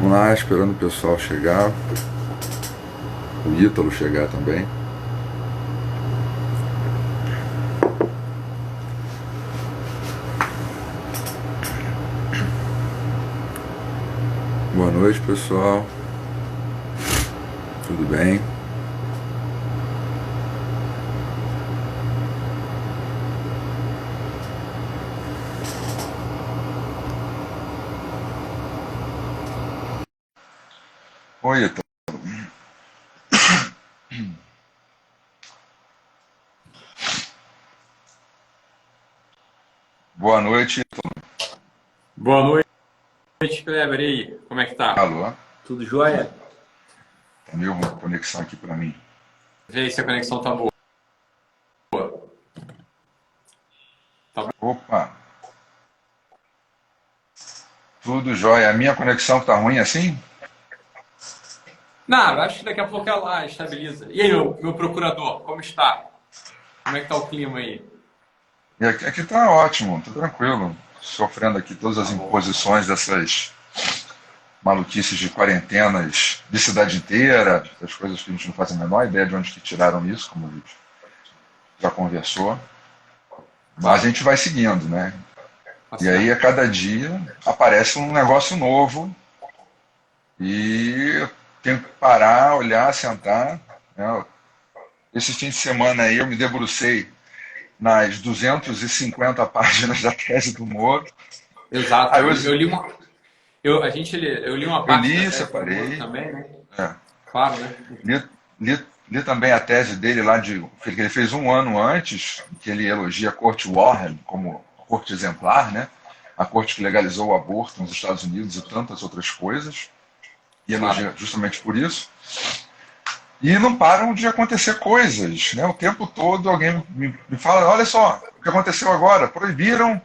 Vamos lá, esperando o pessoal chegar. O Ítalo chegar também. Boa noite, pessoal. Tudo bem? Oi, Ítalo. Boa noite, Ítalo. Boa noite, Kleber. E aí, como é que tá? Alô? Tudo jóia? Tá meio uma conexão aqui para mim. Vê aí se a conexão tá boa. Tá bom? Opa, tudo jóia. A minha conexão tá ruim assim? Não, acho que daqui a pouco ela estabiliza. E aí, meu procurador, como está? Como é que tá o clima aí? E aqui tá ótimo, tá tranquilo. Sofrendo aqui todas as Tá bom. imposições dessas maluquices de quarentenas de cidade inteira, das coisas que a gente não faz a menor ideia de onde que tiraram isso, como a gente já conversou. Mas a Claro, gente vai seguindo, né? tá E aí, a certo. cada dia, aparece um negócio novo e eu tenho que parar, olhar, sentar. Né? Esse fim de semana aí eu me debrucei nas 250 páginas da tese do Moro. Aí Exato. eu, Eu li uma, eu li uma eu parte da li, tese do Moro separei, também, né? é, Claro, né? li, li também a tese dele lá que ele fez um ano antes, que ele elogia a Corte Warren como corte exemplar, né? A corte que legalizou o aborto nos Estados Unidos e tantas outras coisas, e elogia Claro. justamente por isso. E não param de acontecer coisas, né? O tempo todo alguém me fala, olha só, o que aconteceu agora, proibiram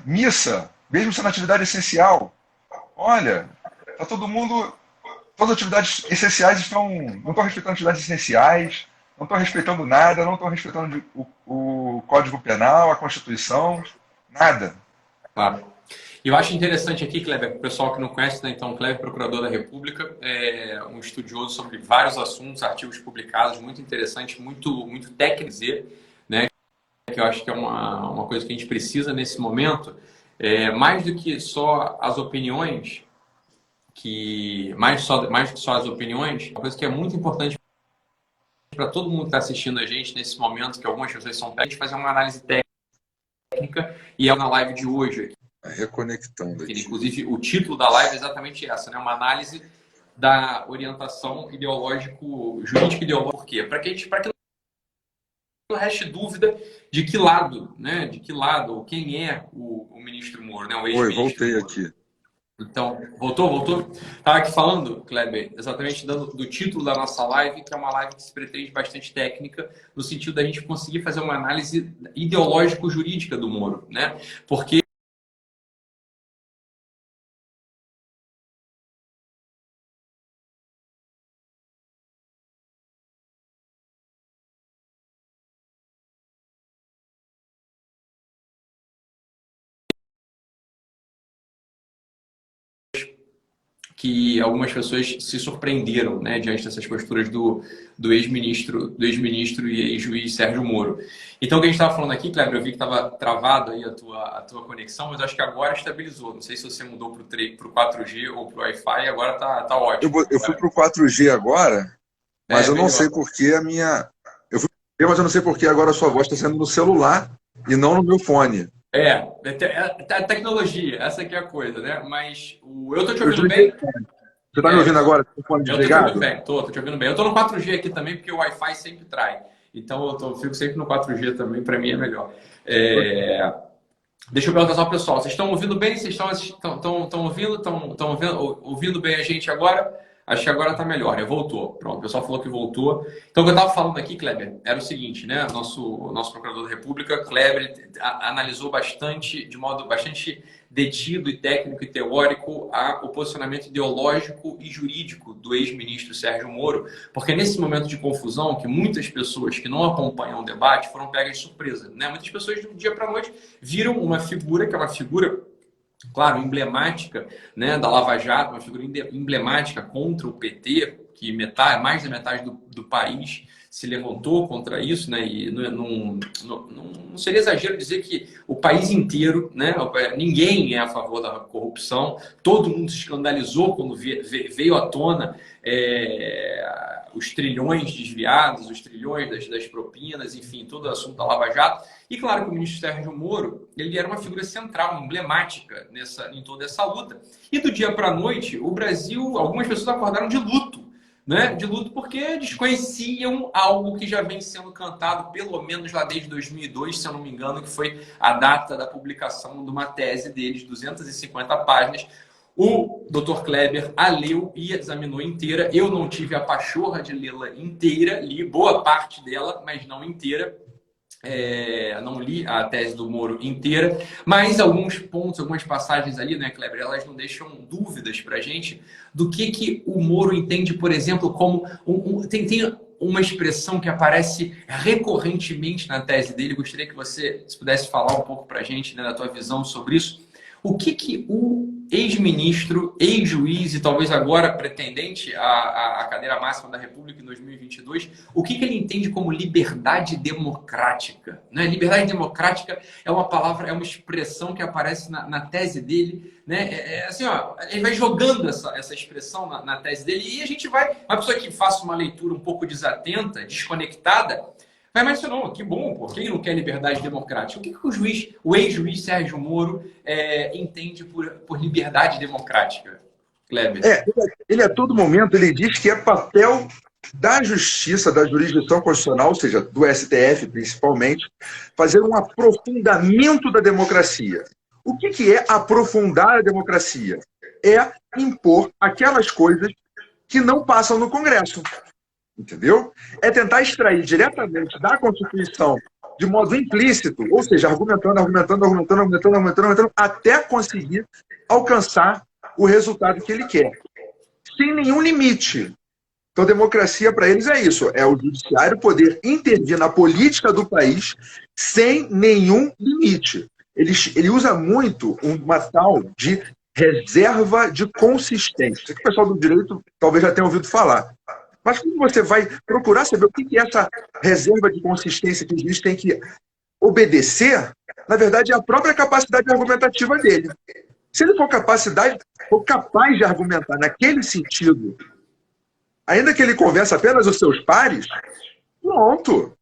missa, mesmo sendo atividade essencial. Olha, tá todo mundo, todas as atividades essenciais não estão respeitando atividades essenciais, não estão respeitando nada, não estão respeitando o Código Penal, a Constituição, nada. Claro. E eu acho interessante aqui, Kleber, para o pessoal que não conhece, né? Então, Kleber, procurador da República, é um estudioso sobre vários assuntos, artigos publicados, muito interessante, muito técnico, né? Que eu acho que é uma coisa que a gente precisa nesse momento, mais do que só as opiniões, mais do que só as opiniões, uma coisa que é muito importante para todo mundo que está assistindo a gente nesse momento, que algumas pessoas são técnicas, fazer uma análise técnica, e é na live de hoje. Reconectando aqui. Inclusive, o título da live é exatamente essa, né? Uma análise da orientação jurídica ideológica. Por quê? Para que não reste dúvida de que lado, né? De que lado, ou quem é o ministro Moro, né? O Oi, ex-ministro voltei Moro. aqui. Então, voltou? Estava aqui falando, Kleber, exatamente do título da nossa live, que é uma live que se pretende bastante técnica, no sentido da gente conseguir fazer uma análise ideológico-jurídica do Moro, né? Porque que algumas pessoas se surpreenderam, né, diante dessas posturas do ex-ministro e ex-juiz Sérgio Moro. Então, o que a gente estava falando aqui, Kleber, eu vi que estava travado aí a tua conexão, mas acho que agora estabilizou. Não sei se você mudou para o 4G ou para o Wi-Fi, agora tá ótimo. Eu fui para o 4G agora, mas eu não sei Melhor. por que a minha. Eu fui, mas eu não sei por que agora a sua voz está sendo no celular e não no meu fone. É tecnologia, essa aqui é a coisa, né? Mas eu tô te Eu ouvindo desliguei bem? o fone. Você está me É, ouvindo agora com o fone eu tô te ouvindo desligado? bem, tô te ouvindo bem. Eu tô no 4G aqui também, porque o Wi-Fi sempre trai. Então fico sempre no 4G também, para mim é melhor. É, deixa eu perguntar só ao pessoal, vocês estão ouvindo bem? Vocês estão ouvindo? Ouvindo bem a gente agora? Acho que agora tá melhor, né? Voltou. Pronto, o pessoal falou que voltou. Então, o que eu estava falando aqui, Kleber, era o seguinte, né? Nosso procurador da República, Kleber, analisou bastante, de modo bastante detido e técnico e teórico, o posicionamento ideológico e jurídico do ex-ministro Sérgio Moro, porque nesse momento de confusão, que muitas pessoas que não acompanham o debate foram pegas de surpresa, né? Muitas pessoas, de um dia para a noite, viram uma figura que é uma figura claro, emblemática, né, da Lava Jato, uma figura emblemática contra o PT, que mais da metade do país se levantou contra isso, né, e não seria exagero dizer que o país inteiro, né, ninguém é a favor da corrupção, todo mundo se escandalizou quando veio à tona os trilhões desviados, os trilhões das propinas, enfim, todo o assunto da Lava Jato. E claro que o ministro Sérgio Moro, ele era uma figura central, emblemática em toda essa luta. E do dia para a noite, o Brasil, algumas pessoas acordaram de luto, né? De luto porque desconheciam algo que já vem sendo cantado pelo menos lá desde 2002, se eu não me engano, que foi a data da publicação de uma tese deles, 250 páginas. O Dr. Kleber a leu e examinou inteira. Eu não tive a pachorra de lê-la inteira, li boa parte dela, mas não inteira. Não li a tese do Moro inteira, mas alguns pontos, algumas passagens ali, né, Kleber, elas não deixam dúvidas para a gente do que o Moro entende, por exemplo, como tem uma expressão que aparece recorrentemente na tese dele. Gostaria que você, se pudesse falar um pouco para a gente, né, da tua visão sobre isso. O que o ex-ministro, ex-juiz e talvez agora pretendente à cadeira máxima da República em 2022, o que ele entende como liberdade democrática? Né? Liberdade democrática é uma palavra, é uma expressão que aparece na tese dele. Né? Assim, ó, ele vai jogando essa expressão na tese dele e a gente vai... Uma pessoa que faça uma leitura um pouco desatenta, desconectada, mas mencionou, que bom, pô, quem não quer liberdade democrática? O que o ex-juiz Sérgio Moro entende por liberdade democrática, Kleber? Ele a todo momento ele diz que é papel da justiça, da jurisdição constitucional, ou seja, do STF principalmente, fazer um aprofundamento da democracia. O que é aprofundar a democracia? É impor aquelas coisas que não passam no Congresso. Entendeu? É tentar extrair diretamente da Constituição de modo implícito, ou seja, argumentando, até conseguir alcançar o resultado que ele quer, sem nenhum limite. Então, democracia para eles é isso, é o judiciário poder intervir na política do país sem nenhum limite. Ele usa muito uma tal de reserva de consistência. Isso que o pessoal do direito talvez já tenha ouvido falar. Mas quando você vai procurar saber o que é essa reserva de consistência que o juiz tem que obedecer, na verdade é a própria capacidade argumentativa dele. Se ele for capaz de argumentar naquele sentido, ainda que ele converse apenas os seus pares, pronto.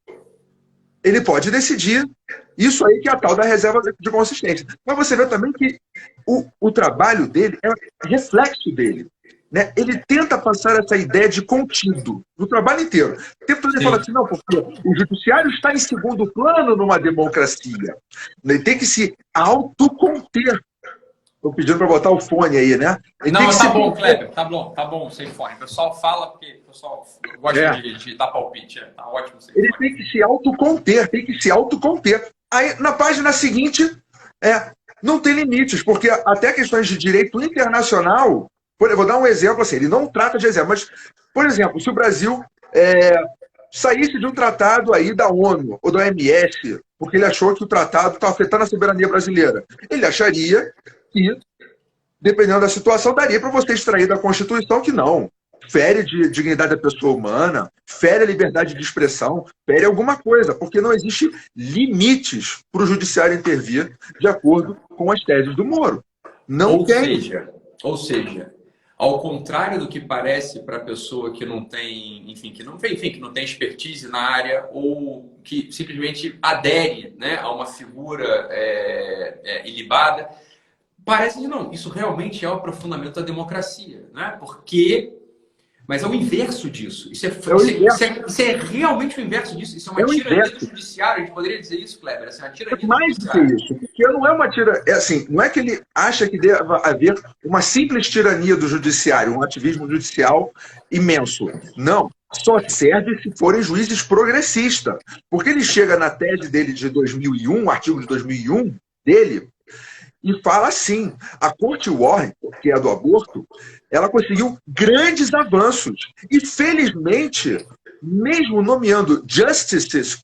Ele pode decidir isso aí que é a tal da reserva de consistência. Mas você vê também que o trabalho dele é reflexo dele. Né? Ele tenta passar essa ideia de contido no trabalho inteiro. O tempo todo ele fala assim, não, porque o judiciário está em segundo plano numa democracia. Ele tem que se autoconter. Estou pedindo para botar o fone aí, né? Ele não, tá bom, Kleber, tá bom, sem fone. O pessoal fala porque o pessoal gosta de dar palpite. Tá ótimo sem fone. Ele tem que se autoconter, Aí, na página seguinte, não tem limites, porque até questões de direito internacional... Eu vou dar um exemplo assim, ele não trata de exemplo, mas, por exemplo, se o Brasil saísse de um tratado aí da ONU ou da OMS, porque ele achou que o tratado está afetando a soberania brasileira, ele acharia que, dependendo da situação, daria para você extrair da Constituição que não. Fere de dignidade da pessoa humana, fere a liberdade de expressão, fere alguma coisa, porque não existe limites para o judiciário intervir de acordo com as teses do Moro. Não tem. Ou seja, ao contrário do que parece para a pessoa que não tem, que não tem expertise na área ou que simplesmente adere, né, a uma figura ilibada, parece que não. Isso realmente é o aprofundamento da democracia, né? Mas é o inverso disso. Isso é realmente o inverso disso. Isso é uma tirania do judiciário. A gente poderia dizer isso, Kleber? Assim, uma tirania mais do que isso. Porque não é uma tirania. Não é que ele acha que deva haver uma simples tirania do judiciário, um ativismo judicial imenso. Não. Só serve se forem juízes progressistas. Porque ele chega na tese dele de 2001, artigo de 2001 dele, e fala assim, a Corte Warren, que é a do aborto, ela conseguiu grandes avanços. E, felizmente, mesmo nomeando justices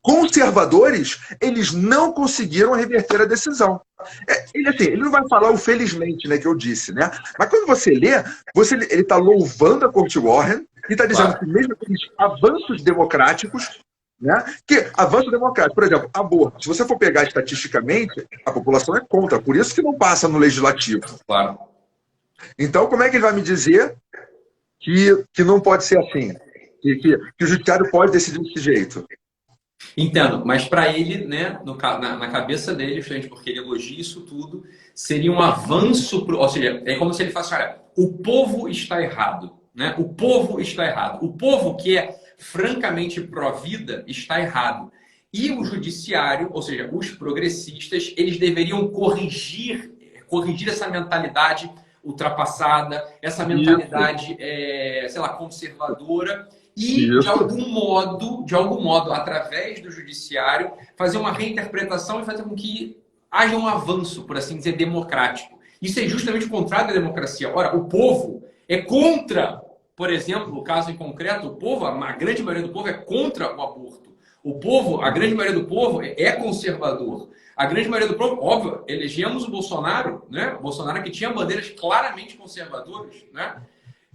conservadores, eles não conseguiram reverter a decisão. Ele não vai falar o felizmente, né, que eu disse, né? Mas quando você lê, ele está louvando a Corte Warren e está dizendo que mesmo aqueles avanços democráticos, né, que avanço democrático, por exemplo, aborto, se você for pegar estatisticamente, a população é contra, por isso que não passa no legislativo. Claro. Então, como é que ele vai me dizer que não pode ser assim? Que o judiciário pode decidir desse jeito? Entendo, mas para ele, né, na cabeça dele, justamente porque ele elogia isso tudo, seria um avanço, ou seja, é como se ele falasse, olha, o povo está errado, né? O povo está errado. O povo que é francamente pró-vida está errado. E o judiciário, ou seja, os progressistas, eles deveriam corrigir essa mentalidade ultrapassada, essa mentalidade, sei lá, conservadora, e, de algum modo, através do judiciário, fazer uma reinterpretação e fazer com que haja um avanço, por assim dizer, democrático. Isso é justamente o contrário da democracia. Ora, o povo é contra, por exemplo, o caso em concreto, o povo, a grande maioria do povo é contra o aborto. O povo, a grande maioria do povo é conservador. A grande maioria do povo, óbvio, elegemos o Bolsonaro, né? O Bolsonaro que tinha bandeiras claramente conservadoras, né?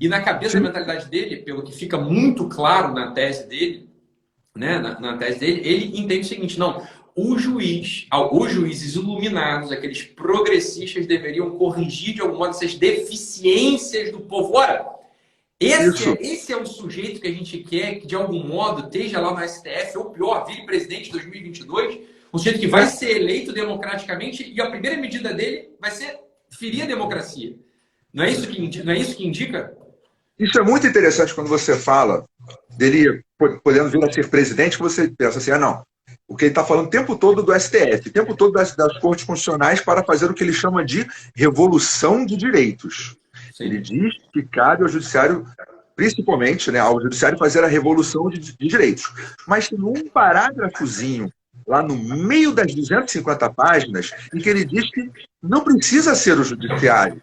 E na cabeça, da mentalidade dele, pelo que fica muito claro na tese dele, né? Na tese dele, ele entende o seguinte, não, os juízes iluminados, aqueles progressistas, deveriam corrigir de algum modo essas deficiências do povo. Ora, esse é o sujeito que a gente quer que, de algum modo, esteja lá no STF, ou pior, vire presidente de 2022, um sujeito que vai ser eleito democraticamente e a primeira medida dele vai ser ferir a democracia. Não é isso que indica? Isso é muito interessante quando você fala dele podendo vir a ser presidente, que você pensa assim, não, o que ele está falando o tempo todo do STF, o tempo todo das cortes constitucionais para fazer o que ele chama de revolução de direitos. Sim. Ele diz que cabe ao judiciário, principalmente, né, ao judiciário fazer a revolução de direitos. Mas tem um parágrafozinho lá no meio das 250 páginas em que ele diz que não precisa ser o judiciário.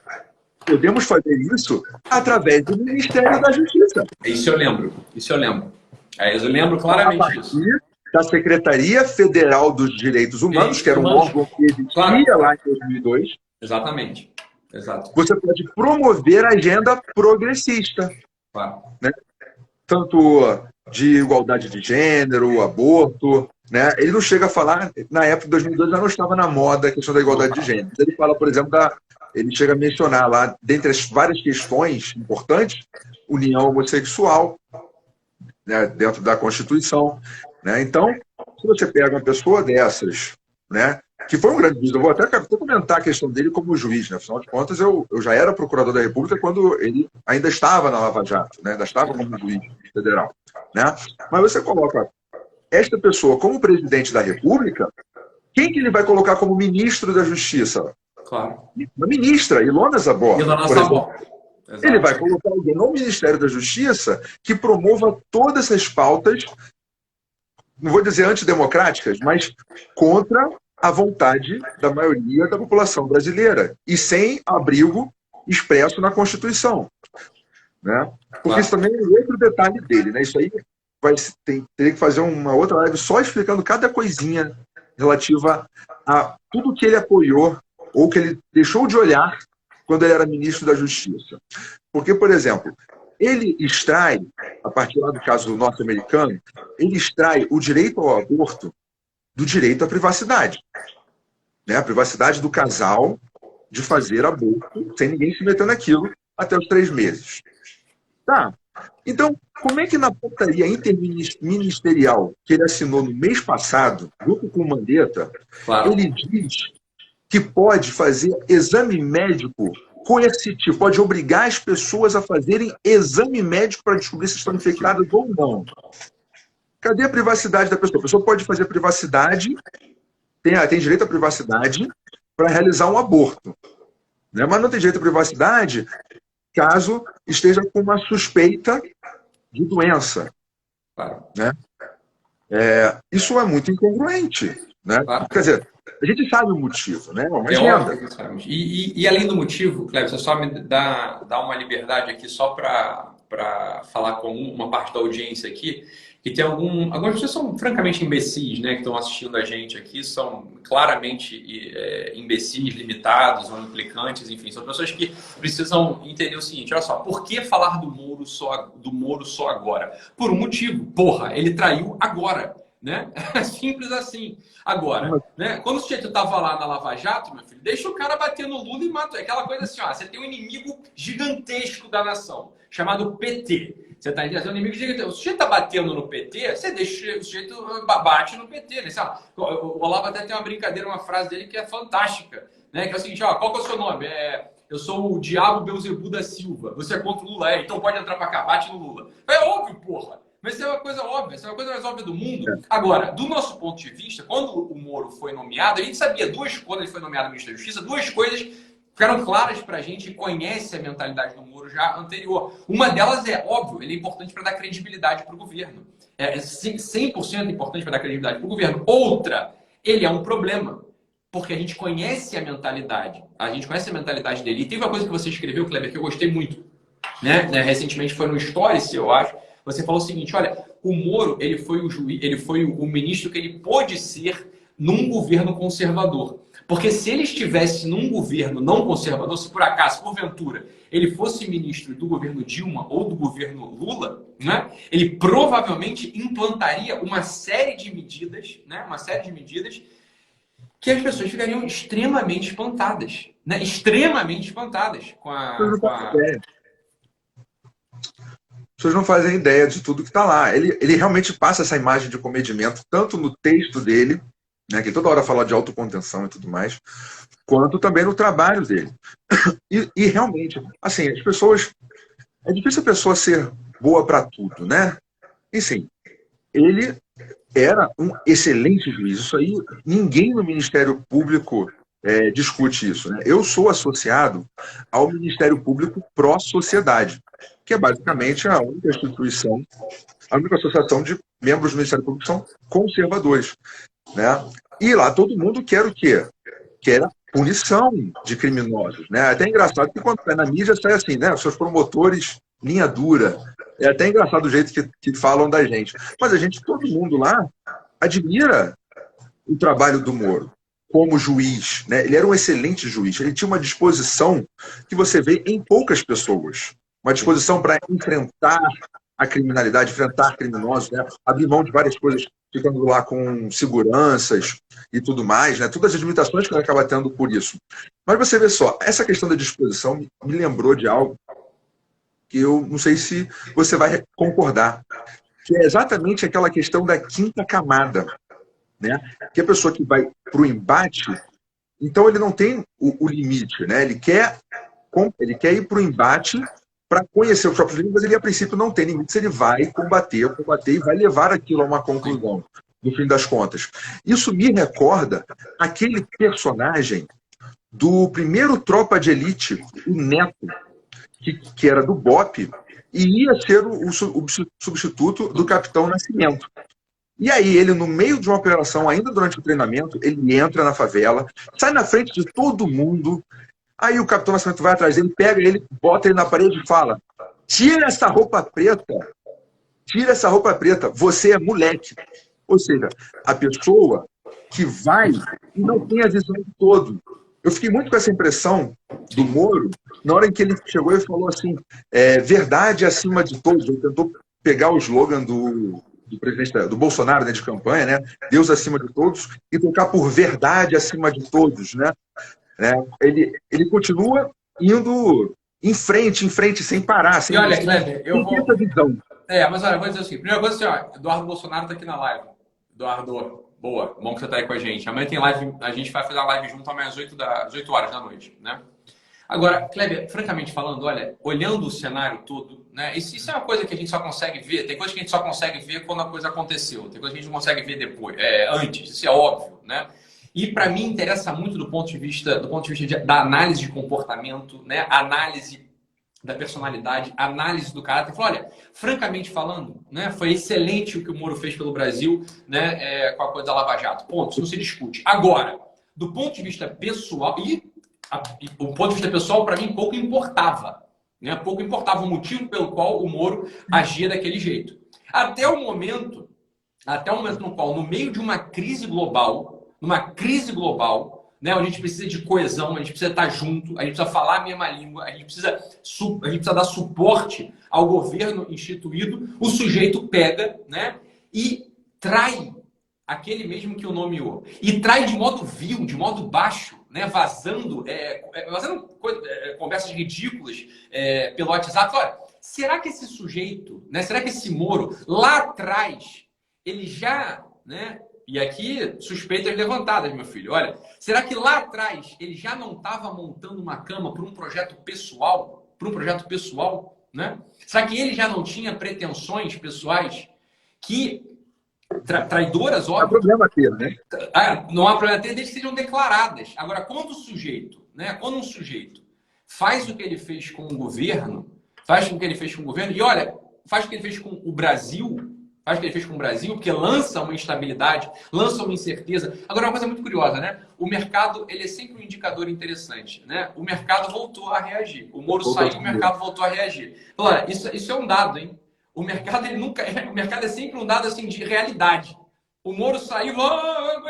Podemos fazer isso através do Ministério da Justiça. Isso eu lembro. Eu lembro claramente disso. Da Secretaria Federal dos Direitos Humanos, que era um órgão que existia lá em 2002. Exatamente. Exato. Você pode promover a agenda progressista. Claro. Né? Tanto de igualdade de gênero, aborto. Né? Ele não chega a falar, na época de 2002 já não estava na moda a questão da igualdade de gênero. Ele fala, por exemplo, ele chega a mencionar lá, dentre as várias questões importantes, união homossexual, né, dentro da Constituição. Né? Então, se você pega uma pessoa dessas, né, que foi um grande juiz, eu vou até comentar a questão dele como juiz, né? Afinal de contas, eu já era procurador da República quando ele ainda estava na Lava Jato, né? Ainda estava como juiz federal. Né? Mas você coloca esta pessoa como presidente da República, quem que ele vai colocar como ministro da Justiça? Claro. Uma ministra, Ilona Zabor. Ilona Zabor. Ele vai colocar alguém no Ministério da Justiça que promova todas essas pautas, não vou dizer antidemocráticas, mas contra a vontade da maioria da população brasileira e sem abrigo expresso na Constituição. Né? Porque isso também é outro detalhe dele. Né? Isso aí teria que fazer uma outra live só explicando cada coisinha relativa a tudo que ele apoiou ou que ele deixou de olhar quando ele era ministro da Justiça. Porque, por exemplo, ele extrai, a partir lá do caso norte-americano, ele extrai o direito ao aborto do direito à privacidade. Né? A privacidade do casal de fazer aborto sem ninguém se meter naquilo até os 3 meses. Tá. Então, como é que na portaria interministerial que ele assinou no mês passado, junto com o Mandetta, ele diz que pode fazer exame médico coercitivo, pode obrigar as pessoas a fazerem exame médico para descobrir se estão infectadas ou não. Cadê a privacidade da pessoa? A pessoa pode fazer privacidade, tem direito à privacidade para realizar um aborto. Né? Mas não tem direito à privacidade caso esteja com uma suspeita de doença. Né? Isso é muito incongruente. Né? Quer dizer, a gente sabe o motivo, né? Uma agenda. E além do motivo, Cleber, você só me dá uma liberdade aqui só para falar com uma parte da audiência aqui. que tem algumas pessoas são francamente imbecis, né, que estão assistindo a gente aqui, são claramente imbecis, limitados ou implicantes, enfim, são pessoas que precisam entender o seguinte, olha só, por que falar do Moro só agora? Por um motivo, porra, ele traiu agora, né? Simples assim. Agora, né? Quando o sujeito estava lá na Lava Jato, meu filho, deixa o cara bater no Lula e mata. Aquela coisa assim, ó, você tem um inimigo gigantesco da nação, chamado PT. Você está entendendo? O inimigo gigantesco. O sujeito está batendo no PT, você deixa o sujeito bate no PT. Né? O Olavo até tem uma brincadeira, uma frase dele que é fantástica, né? Que é o seguinte, ó, qual que é o seu nome? Eu sou o Diabo Beelzebu da Silva. Você é contra o Lula? Então pode entrar pra cá, bate no Lula. É óbvio, porra. Mas isso é uma coisa óbvia, isso é uma coisa mais óbvia do mundo. Agora, do nosso ponto de vista, quando o Moro foi nomeado, a gente sabia quando ele foi nomeado ministro da Justiça, duas coisas ficaram claras pra gente e conhece a mentalidade do Moro já anterior. Uma delas é, óbvio, ele é importante para dar credibilidade para o governo. É 100% importante para dar credibilidade para o governo. Outra, ele é um problema. Porque a gente conhece a mentalidade. A gente conhece a mentalidade dele. E teve uma coisa que você escreveu, Kleber, que eu gostei muito. Né? Recentemente foi no Stories, eu acho. Você falou o seguinte, olha, o Moro, ele foi o juiz, ele foi o ministro que ele pôde ser num governo conservador. Porque se ele estivesse num governo não conservador, se por acaso, porventura, ele fosse ministro do governo Dilma ou do governo Lula, né, ele provavelmente implantaria uma série de medidas, né, que as pessoas ficariam extremamente espantadas, né? Extremamente espantadas com a... As pessoas não fazem ideia de tudo que está lá. Ele realmente passa essa imagem de comedimento, tanto no texto dele, né, que toda hora fala de autocontenção e tudo mais, quanto também no trabalho dele. E realmente, assim, as pessoas... É difícil a pessoa ser boa para tudo, né? Enfim, ele era um excelente juiz. Isso aí, ninguém no Ministério Público discute isso, né? Eu sou associado ao Ministério Público Pró-Sociedade, que é basicamente a única instituição, a única associação de membros do Ministério Público que são conservadores, né? E lá todo mundo quer o quê? Quer a punição de criminosos, né? É até engraçado que quando sai na mídia sai assim, né? Seus promotores, linha dura. É até engraçado o jeito que falam da gente. Mas todo mundo lá admira o trabalho do Moro como juiz, né? Ele era um excelente juiz. Ele tinha uma disposição que você vê em poucas pessoas. Uma disposição para enfrentar a criminalidade, enfrentar criminosos, né? Abrir mão de várias coisas, ficando lá com seguranças e tudo mais, né? Todas as limitações que ele acaba tendo por isso. Mas você vê só, essa questão da disposição me lembrou de algo que eu não sei se você vai concordar, que é exatamente aquela questão da quinta camada, né? Que a pessoa que vai para o embate, então ele não tem o limite, né? Ele quer ir para o embate para conhecer os próprios limites, mas ele a princípio não tem limites, ele vai combater e vai levar aquilo a uma conclusão, no fim das contas. Isso me recorda aquele personagem do primeiro Tropa de Elite, o Neto, que era do BOPE, e ia ser o substituto do Capitão Nascimento. E aí ele, no meio de uma operação, ainda durante o treinamento, ele entra na favela, sai na frente de todo mundo, aí o Capitão Nascimento vai atrás dele, pega ele, bota ele na parede e fala: tira essa roupa preta, você é moleque. Ou seja, a pessoa que vai e não tem a visão de todo. Eu fiquei muito com essa impressão do Moro, na hora em que ele chegou e falou assim, verdade acima de todos. Ele tentou pegar o slogan do presidente, do Bolsonaro, né, de campanha, né, Deus acima de todos, e tocar por verdade acima de todos, né? Ele continua indo em frente, sem parar. Sem, e olha, Kleber, eu vou... essa visão. Mas olha, eu vou dizer assim, primeira coisa assim, ó, Eduardo Bolsonaro tá aqui na live. Eduardo, boa, bom que você tá aí com a gente. Amanhã tem live, a gente vai fazer a live junto amanhã às 8 horas da noite, né? Agora, Kleber, francamente falando, olha, olhando o cenário todo, né? Isso é uma coisa que a gente só consegue ver, tem coisa que a gente só consegue ver quando a coisa aconteceu, tem coisa que a gente não consegue ver depois, antes, isso é óbvio, né? E para mim interessa muito do ponto de vista da análise de comportamento, né? Análise da personalidade, análise do caráter. Olha, francamente falando, né? Foi excelente o que o Moro fez pelo Brasil, né? Com a coisa da Lava Jato. Ponto, isso não se discute. Agora, do ponto de vista pessoal, o ponto de vista pessoal para mim pouco importava, né? Pouco importava o motivo pelo qual o Moro agia daquele jeito. Até o momento no qual, no meio de uma crise global, né, onde a gente precisa de coesão, a gente precisa estar junto, a gente precisa falar a mesma língua, a gente precisa dar suporte ao governo instituído, o sujeito pega, né, e trai aquele mesmo que o nomeou. E trai de modo vil, de modo baixo, né, vazando conversas ridículas pelo WhatsApp. Olha, será que esse sujeito, né, será que esse Moro, lá atrás, ele já, né, e aqui suspeitas levantadas, meu filho, olha, será que lá atrás ele já não estava montando uma cama para um projeto pessoal, né? Será que ele já não tinha pretensões pessoais que traidoras, óbvio? Não há problema ter, né? Não há problema ter, desde que sejam declaradas. Agora, quando um sujeito faz o que ele fez com o governo, e olha, faz o que ele fez com o Brasil, porque lança uma instabilidade, lança uma incerteza. Agora, uma coisa muito curiosa, né? O mercado, ele é sempre um indicador interessante, né? O mercado voltou a reagir. O Moro saiu, o mercado voltou a reagir. Olha, isso é um dado, hein? O mercado é sempre um dado assim de realidade. O Moro saiu,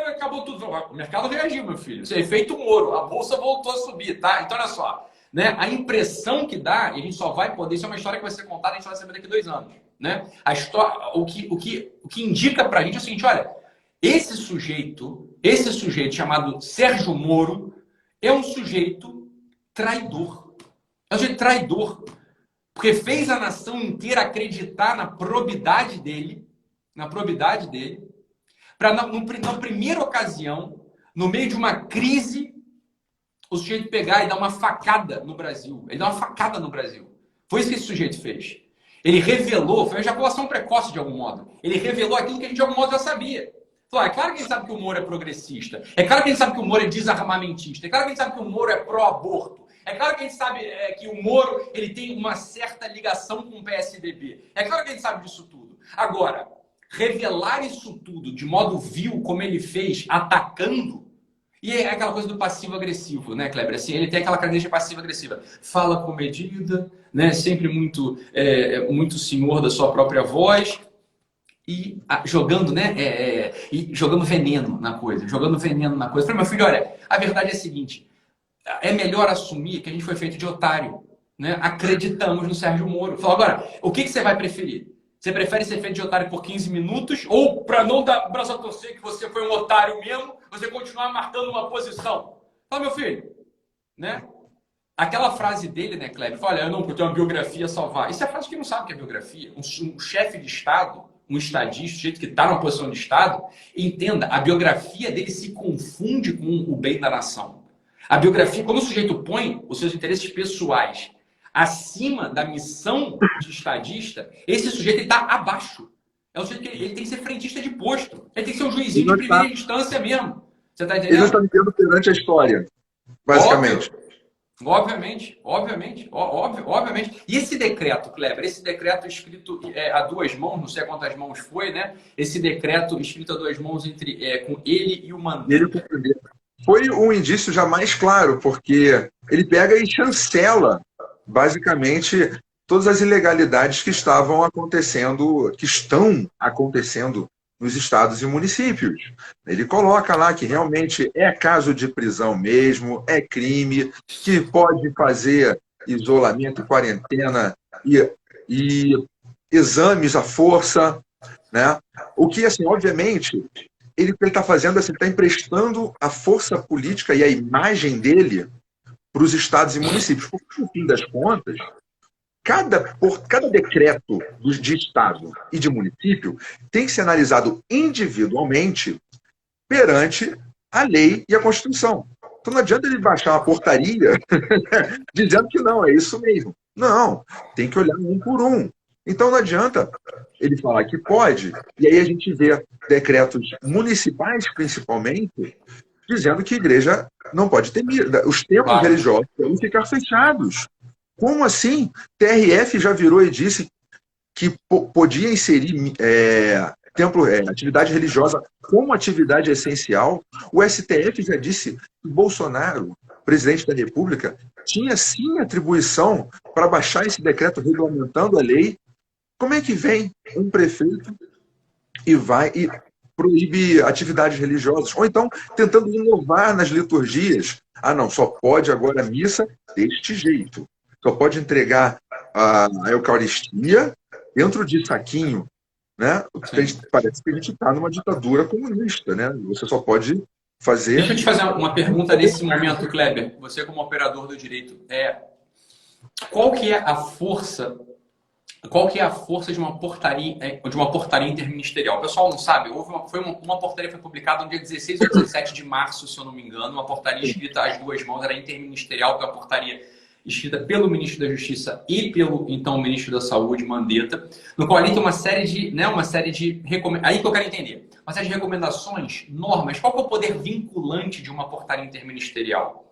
acabou tudo. O mercado reagiu, meu filho. Isso é efeito Moro. A bolsa voltou a subir, tá? Então, olha só, né? A impressão que dá, e a gente só vai poder, isso é uma história que vai ser contada, a gente vai saber daqui a 2 anos, né? A história, o que indica pra gente é o seguinte, olha, esse sujeito chamado Sérgio Moro é um sujeito traidor. É um sujeito traidor. Porque fez a nação inteira acreditar na probidade dele, para na primeira ocasião, no meio de uma crise, o sujeito pegar e dar uma facada no Brasil. Ele dá uma facada no Brasil. Foi isso que esse sujeito fez. Ele revelou, foi uma ejaculação precoce de algum modo. Ele revelou aquilo que a gente de algum modo já sabia. Falou, é claro que a gente sabe que o Moro é progressista. É claro que a gente sabe que o Moro é desarmamentista. É claro que a gente sabe que o Moro é pró-aborto. É claro que a gente sabe que o Moro ele tem uma certa ligação com o PSDB. É claro que a gente sabe disso tudo. Agora, revelar isso tudo de modo vil, como ele fez, atacando, e é aquela coisa do passivo-agressivo, né, Kleber? Assim, ele tem aquela característica passiva-agressiva. Fala com medida, né? Sempre muito senhor da sua própria voz. E jogando, né? E jogando veneno na coisa. Falei, meu filho, olha, a verdade é a seguinte. É melhor assumir que a gente foi feito de otário, né? Acreditamos no Sérgio Moro. Falou, agora, o que você vai preferir? Você prefere ser feito de otário por 15 minutos ou, para não dar braço a torcer que você foi um otário mesmo, você continuar marcando uma posição? Fala, meu filho, né? Aquela frase dele, né, Kleber? Fala, eu não tenho uma biografia a salvar. Isso é a frase que não sabe o que é biografia. Um chefe de Estado, um estadista, um jeito que está numa posição de Estado, entenda, a biografia dele se confunde com o bem da nação. A biografia, quando o sujeito põe os seus interesses pessoais acima da missão de estadista, esse sujeito está abaixo. É um sujeito que ele tem que ser frentista de posto. Ele tem que ser um juizinho de primeira instância mesmo. Você está entendendo? Ele não está vivendo perante a história, basicamente. Obviamente. E esse decreto, Kleber, esse decreto escrito a 2 mãos, não sei a quantas mãos foi, né? Esse decreto escrito a 2 mãos com ele e o Mandetta. Foi um indício já mais claro, porque ele pega e chancela, basicamente, todas as ilegalidades que estão acontecendo nos estados e municípios. Ele coloca lá que realmente é caso de prisão mesmo, é crime, que pode fazer isolamento, quarentena e exames à força, né? O que, assim, obviamente, ele está fazendo, assim, ele está emprestando a força política e a imagem dele para os estados e municípios. Porque, no fim das contas, cada decreto de estado e de município tem que ser analisado individualmente perante a lei e a Constituição. Então não adianta ele baixar uma portaria dizendo que não, é isso mesmo. Não, tem que olhar um por um. Então não adianta ele falar que pode, e aí a gente vê decretos municipais, principalmente, dizendo que a igreja não pode ter missa. Os templos religiosos devem ficar fechados. Como assim? TRF já virou e disse que podia inserir atividade religiosa como atividade essencial. O STF já disse que Bolsonaro, presidente da República, tinha sim atribuição para baixar esse decreto regulamentando a lei Como é que vem um prefeito e vai e proíbe atividades religiosas? Ou então, tentando inovar nas liturgias. Ah, não, só pode agora a missa deste jeito. Só pode entregar a Eucaristia dentro de saquinho, né? Parece que a gente está numa ditadura comunista, né? Você só pode fazer... Deixa eu te fazer uma pergunta nesse momento, Kleber. Você como operador do direito, qual que é a força de uma portaria interministerial? O pessoal não sabe, uma portaria foi publicada no dia 16 ou 17 de março, se eu não me engano, uma portaria escrita às duas mãos, era interministerial, que é uma portaria escrita pelo ministro da Justiça e pelo, então, ministro da Saúde, Mandetta, no qual ali tem uma série de recomendações. Aí que eu quero entender. Uma série de recomendações, normas. Qual que é o poder vinculante de uma portaria interministerial?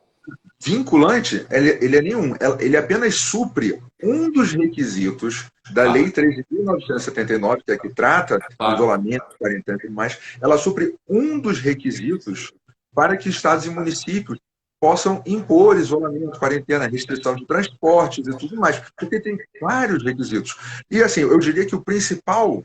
Vinculante, ele é nenhum. Ele apenas supre um dos requisitos da Lei 3.979, que é a que trata do isolamento, quarentena e tudo mais. Ela supre um dos requisitos para que estados e municípios possam impor isolamento, quarentena, restrição de transportes e tudo mais, porque tem vários requisitos. E assim, eu diria que o principal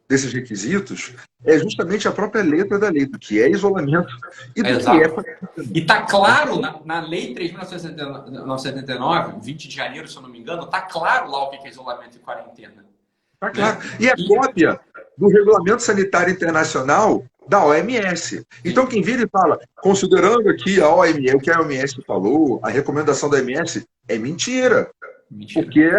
desses requisitos é justamente a própria letra da lei, do que é isolamento e do que é quarentena. E está claro na Lei 3.979, 20 de janeiro, se eu não me engano, está claro lá o que é isolamento e quarentena. Está claro. E a cópia do Regulamento Sanitário Internacional da OMS. Então, quem vira e fala, considerando aqui a OMS, o que a OMS falou, a recomendação da OMS, é mentira. Porque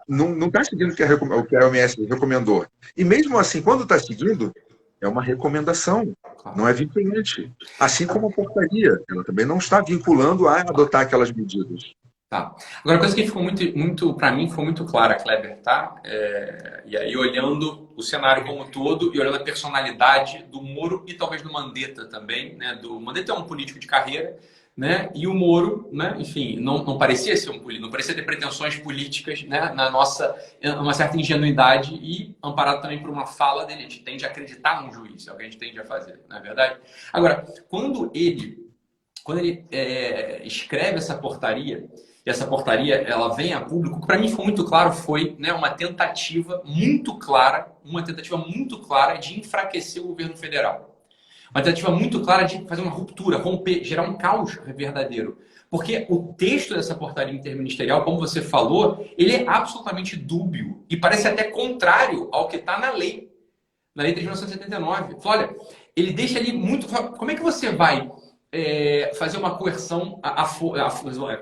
não está seguindo o que a OMS recomendou. E mesmo assim, quando está seguindo, é uma recomendação, não é vinculante. Assim como a portaria, ela também não está vinculando a adotar aquelas medidas. Tá. Agora, a coisa que ficou muito para mim, foi muito clara, Kleber, tá? E aí, olhando o cenário como um todo e olhando a personalidade do Moro e talvez do Mandetta também, né? Do Mandetta é um político de carreira, né? E o Moro, né? Enfim, não parecia ser um político, não parecia ter pretensões políticas, né? Uma certa ingenuidade e amparado também por uma fala dele. A gente tende a acreditar num juiz, é o que a gente tende a fazer, não é verdade? Agora, quando ele escreve essa portaria, e essa portaria ela vem a público, o que para mim foi muito claro foi, né, uma tentativa muito clara de enfraquecer o governo federal. Uma tentativa muito clara de fazer uma ruptura, romper, gerar um caos verdadeiro. Porque o texto dessa portaria interministerial, como você falou, ele é absolutamente dúbio e parece até contrário ao que está na lei 3.979. Olha, ele deixa ali muito... Como é que você vai fazer uma coerção à força? Como é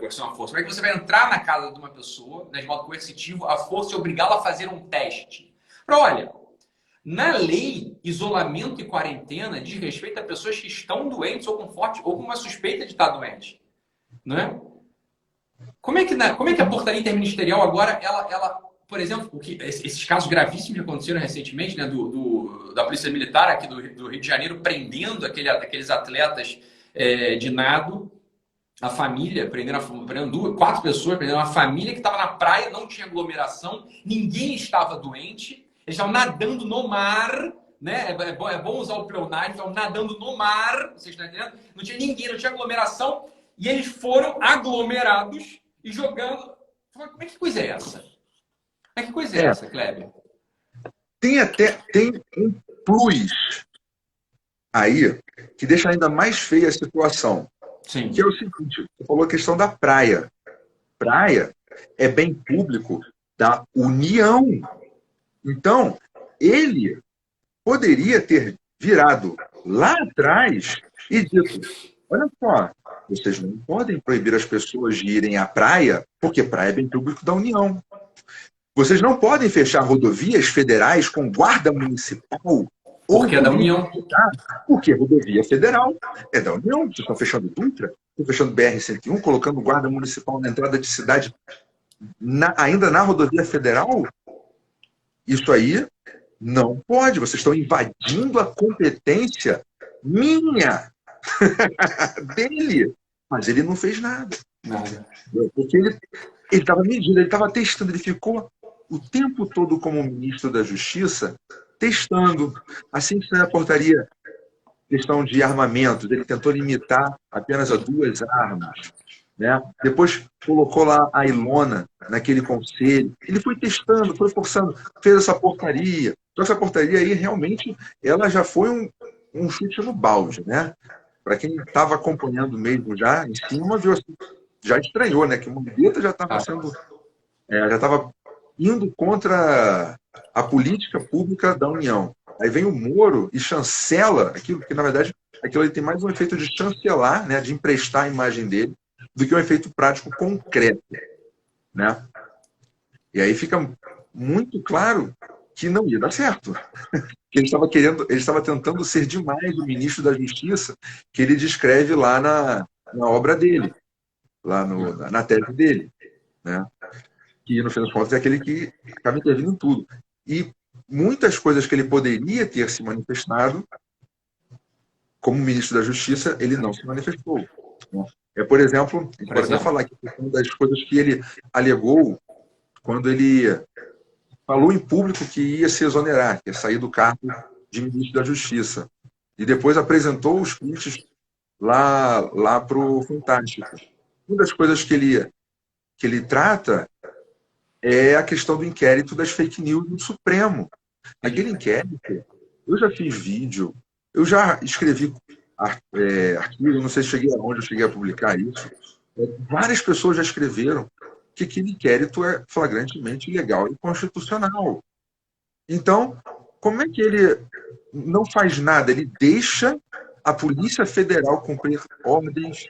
que você vai entrar na casa de uma pessoa, né, de modo coercitivo, à força e obrigá-la a fazer um teste? Olha, na lei, isolamento e quarentena diz respeito a pessoas que estão doentes ou com uma suspeita de estar doente. Né? Como é que a portaria interministerial agora, ela por exemplo, esses casos gravíssimos que aconteceram recentemente, né, da Polícia Militar aqui do Rio de Janeiro, prendendo aqueles atletas de nado, a família, prendendo 4 pessoas, prendendo uma família que estava na praia, não tinha aglomeração, ninguém estava doente, eles estavam nadando no mar, né? É bom usar o pleonasmo, estavam nadando no mar, vocês estão entendendo? Não tinha ninguém, não tinha aglomeração, e eles foram aglomerados e jogando. Como é que coisa é essa? Como é que coisa é essa, Kleber? Tem um plus aí que deixa ainda mais feia a situação. Sim. Que é o seguinte, você falou a questão da praia. Praia é bem público da União. Então, ele poderia ter virado lá atrás e dito, olha só, vocês não podem proibir as pessoas de irem à praia, porque praia é bem público da União. Vocês não podem fechar rodovias federais com guarda municipal. Porque é da União. Porque a rodovia federal é da União. Vocês estão fechando Dutra, estão fechando BR-101, colocando guarda municipal na entrada de cidade, ainda na rodovia federal. Isso aí não pode. Vocês estão invadindo a competência minha, dele. Mas ele não fez nada. Porque ele estava medindo, ele estava testando, ele ficou o tempo todo como ministro da Justiça testando. Assim que saiu a portaria, questão de armamentos, ele tentou limitar apenas a 2 armas. né? Depois colocou lá a Ilona naquele conselho. Ele foi testando, foi forçando, fez essa portaria. Só que essa portaria aí, realmente, ela já foi um chute no balde, né? Para quem estava acompanhando mesmo já em cima, viu, assim, já estranhou, né? Que o Mandetta já estava sendo, já estava indo contra a política pública da União. Aí vem o Moro e chancela aquilo, porque na verdade aquilo ali tem mais um efeito de chancelar, né? De emprestar a imagem dele, do que um efeito prático concreto, né? E aí fica muito claro que não ia dar certo. Que ele estava tentando ser demais o ministro da Justiça, que ele descreve lá na obra dele, lá na tese dele, né? Que no fim das contas é aquele que acaba intervindo em tudo. E muitas coisas que ele poderia ter se manifestado, como ministro da Justiça, ele não se manifestou, né? Por exemplo, a gente pode até falar que uma das coisas que ele alegou quando ele falou em público que ia se exonerar, que ia sair do cargo de ministro da Justiça. E depois apresentou os prints lá para o Fantástico. Uma das coisas que ele trata é a questão do inquérito das fake news no Supremo. Aquele inquérito, eu já fiz vídeo, eu já escrevi artigo, não sei se cheguei aonde eu cheguei a publicar isso. Várias pessoas já escreveram que aquele inquérito é flagrantemente ilegal e inconstitucional. Então, como é que ele não faz nada? Ele deixa a Polícia Federal cumprir ordens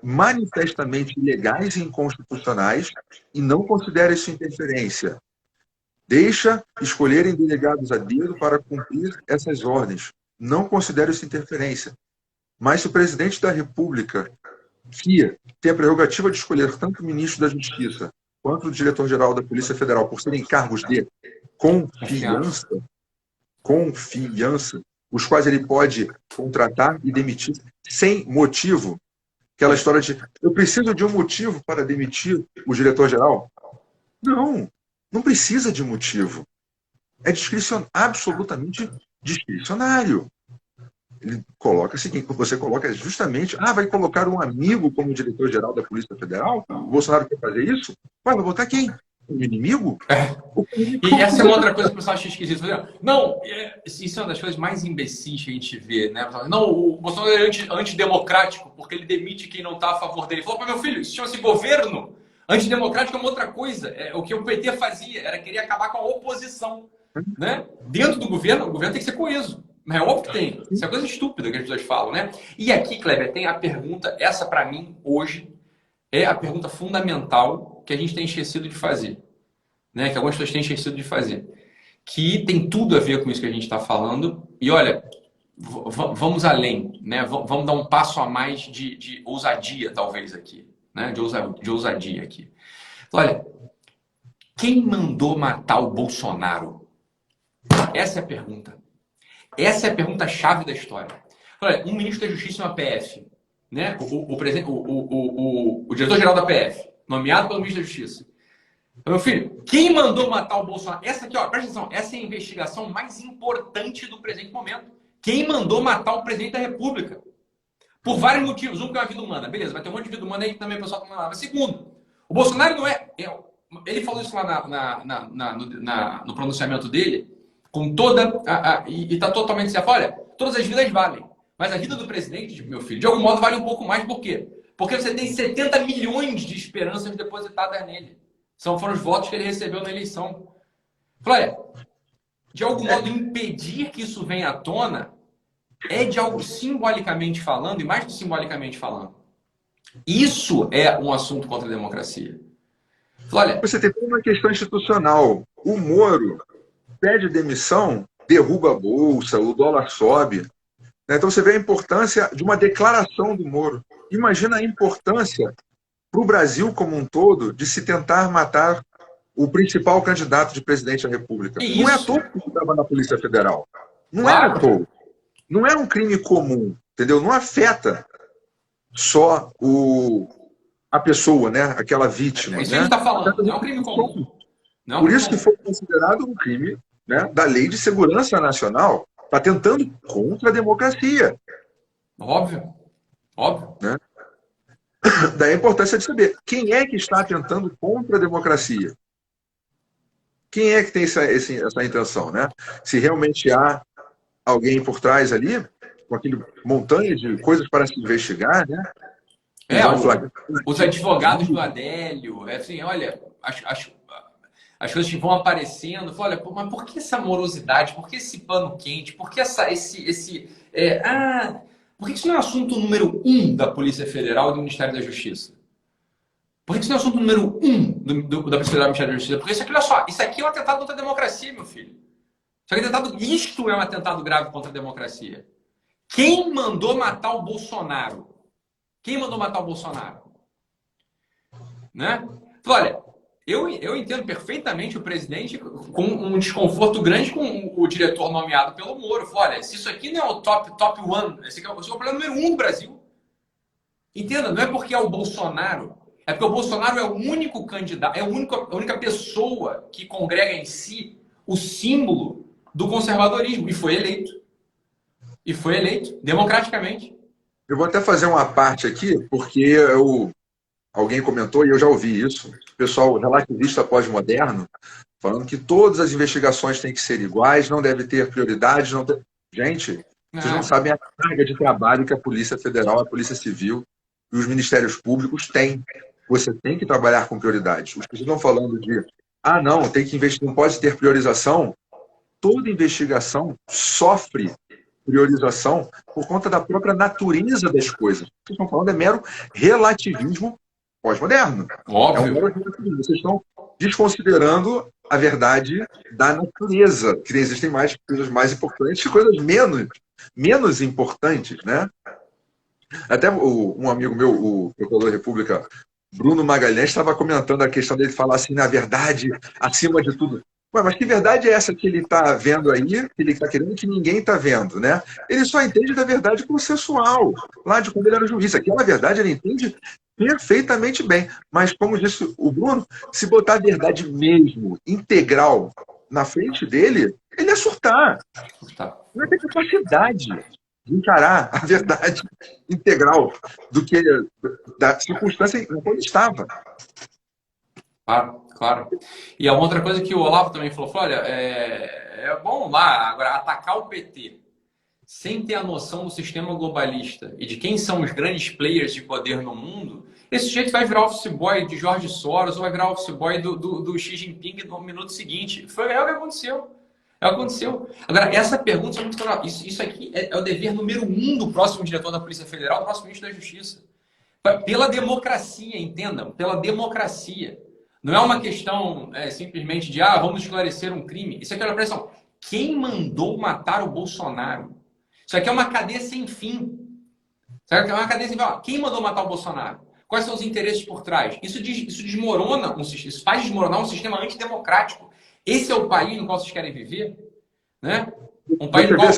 manifestamente ilegais e inconstitucionais e não considera isso interferência. Deixa escolherem delegados a dedo para cumprir essas ordens. Não considera isso interferência. Mas se o presidente da República, que tem a prerrogativa de escolher tanto o ministro da Justiça quanto o diretor-geral da Polícia Federal por serem cargos de confiança, os quais ele pode contratar e demitir sem motivo, aquela história de eu preciso de um motivo para demitir o diretor-geral. Não precisa de motivo. É absolutamente discricionário. Ele coloca o seguinte, você coloca justamente, vai colocar um amigo como diretor-geral da Polícia Federal? O Bolsonaro quer fazer isso? Vai botar quem? Um inimigo? E essa é uma outra coisa que o pessoal acha esquisito. Não, isso é uma das coisas mais imbecis que a gente vê, né? Não, o Bolsonaro é antidemocrático porque ele demite quem não está a favor dele. Falou para meu filho, isso chama-se governo. Antidemocrático é uma outra coisa. O que o PT fazia era querer acabar com a oposição, né? Dentro do governo, o governo tem que ser coeso. Mas é óbvio que tem. Isso é coisa estúpida que as pessoas falam, né? E aqui, Kleber, tem a pergunta, essa para mim, hoje, é a pergunta fundamental que a gente tem esquecido de fazer. Né? Que algumas pessoas têm esquecido de fazer. Que tem tudo a ver com isso que a gente está falando. E olha, vamos além, né? Vamos dar um passo a mais de ousadia, talvez, aqui. Né? De ousadia aqui. Olha, quem mandou matar o Bolsonaro? Essa é a pergunta. Essa é a pergunta-chave da história. Olha, um ministro da Justiça e uma PF, né? O diretor-geral da PF, nomeado pelo ministro da Justiça. Meu filho, quem mandou matar o Bolsonaro? Essa aqui, ó, presta atenção, essa é a investigação mais importante do presente momento. Quem mandou matar o presidente da República? Por vários motivos. Um, que é uma vida humana. Beleza, vai ter um monte de vida humana aí que também o pessoal tá mandando. Mas segundo, o Bolsonaro não é... Ele falou isso lá no pronunciamento dele, com toda... e está totalmente certo. Olha, todas as vidas valem. Mas a vida do presidente, meu filho, de algum modo vale um pouco mais. Por quê? Porque você tem 70 milhões de esperanças depositadas nele. Foram os votos que ele recebeu na eleição. Olha, de algum modo, impedir que isso venha à tona é de algo simbolicamente falando, e mais que simbolicamente falando. Isso é um assunto contra a democracia. Olha, você tem uma questão institucional. O Moro pede demissão, derruba a bolsa, o dólar sobe. Então você vê a importância de uma declaração do Moro. Imagina a importância para o Brasil como um todo de se tentar matar o principal candidato de presidente da República. Não é à toa que estava na Polícia Federal. Não é à toa. Não é um crime comum, entendeu? Não afeta só a pessoa, né? Aquela vítima. Isso que a gente está falando, não é um crime comum. Por isso que foi considerado um crime, né, da Lei de Segurança Nacional. Está tentando contra a democracia. Óbvio. Né? Daí a importância de saber quem é que está atentando contra a democracia. Quem é que tem essa intenção, né? Se realmente há alguém por trás ali, com aquele montanha de coisas para se investigar, né? Os advogados do Adélio, assim, olha, as coisas que vão aparecendo, olha, mas por que essa morosidade? Por que esse pano quente? Por que por que isso não é assunto número 1 da Polícia Federal e do Ministério da Justiça? Por que isso não é assunto número 1 da Polícia Federal e do Ministério da Justiça? Porque isso aqui, olha só, isso aqui é um atentado contra a democracia, meu filho. Isto é um atentado grave contra a democracia. Quem mandou matar o Bolsonaro? Quem mandou matar o Bolsonaro? Né? Olha, eu entendo perfeitamente o presidente com um desconforto grande com o diretor nomeado pelo Moro. Olha, se isso aqui não é o top one, esse aqui é o problema número 1 do Brasil. Entenda, não é porque é o Bolsonaro, é porque o Bolsonaro é o único candidato, é a única pessoa que congrega em si o símbolo do conservadorismo. E foi eleito. E foi eleito democraticamente. Eu vou até fazer uma parte aqui, porque alguém comentou, e eu já ouvi isso, o pessoal relativista pós-moderno, falando que todas as investigações têm que ser iguais, não deve ter prioridade. Gente, vocês não sabem a carga de trabalho que a Polícia Federal, a Polícia Civil e os Ministérios Públicos têm. Você tem que trabalhar com prioridade. Os que estão falando de, não, tem que investir, não pode ter priorização. Toda investigação sofre priorização por conta da própria natureza das coisas. O que vocês estão falando é mero relativismo pós-moderno. Óbvio. É um mero relativismo. Vocês estão desconsiderando a verdade da natureza, que existem mais coisas mais importantes e coisas menos importantes, né? Até um amigo meu, o procurador da República, Bruno Magalhães, estava comentando a questão dele falar assim, na verdade, acima de tudo. Ué, mas que verdade é essa que ele está vendo aí, que ele está querendo que ninguém está vendo, né? Ele só entende da verdade processual, lá de quando ele era juiz. Aquela verdade ele entende perfeitamente bem. Mas, como disse o Bruno, se botar a verdade mesmo, integral, na frente dele, ele ia surtar. Não ia ter capacidade de encarar a verdade integral da circunstância em que ele estava. Claro. E a outra coisa que o Olavo também falou, olha, é bom lá, agora, atacar o PT sem ter a noção do sistema globalista e de quem são os grandes players de poder no mundo, esse jeito vai virar office boy de Jorge Soros ou vai virar office boy do Xi Jinping no minuto seguinte. É o que aconteceu. Agora, essa pergunta é muito clara. Isso aqui é o dever número 1 do próximo diretor da Polícia Federal, do próximo ministro da Justiça. Pela democracia, entendam, pela democracia. Não é uma questão simplesmente de vamos esclarecer um crime. Isso aqui é uma pressão. Quem mandou matar o Bolsonaro? Isso aqui é uma cadeia sem fim. Certo? É uma cadeia sem fim. Quem mandou matar o Bolsonaro? Quais são os interesses por trás? Isso desmorona isso faz desmoronar um sistema antidemocrático. Esse é o país no qual vocês querem viver? Né? Um país no qual...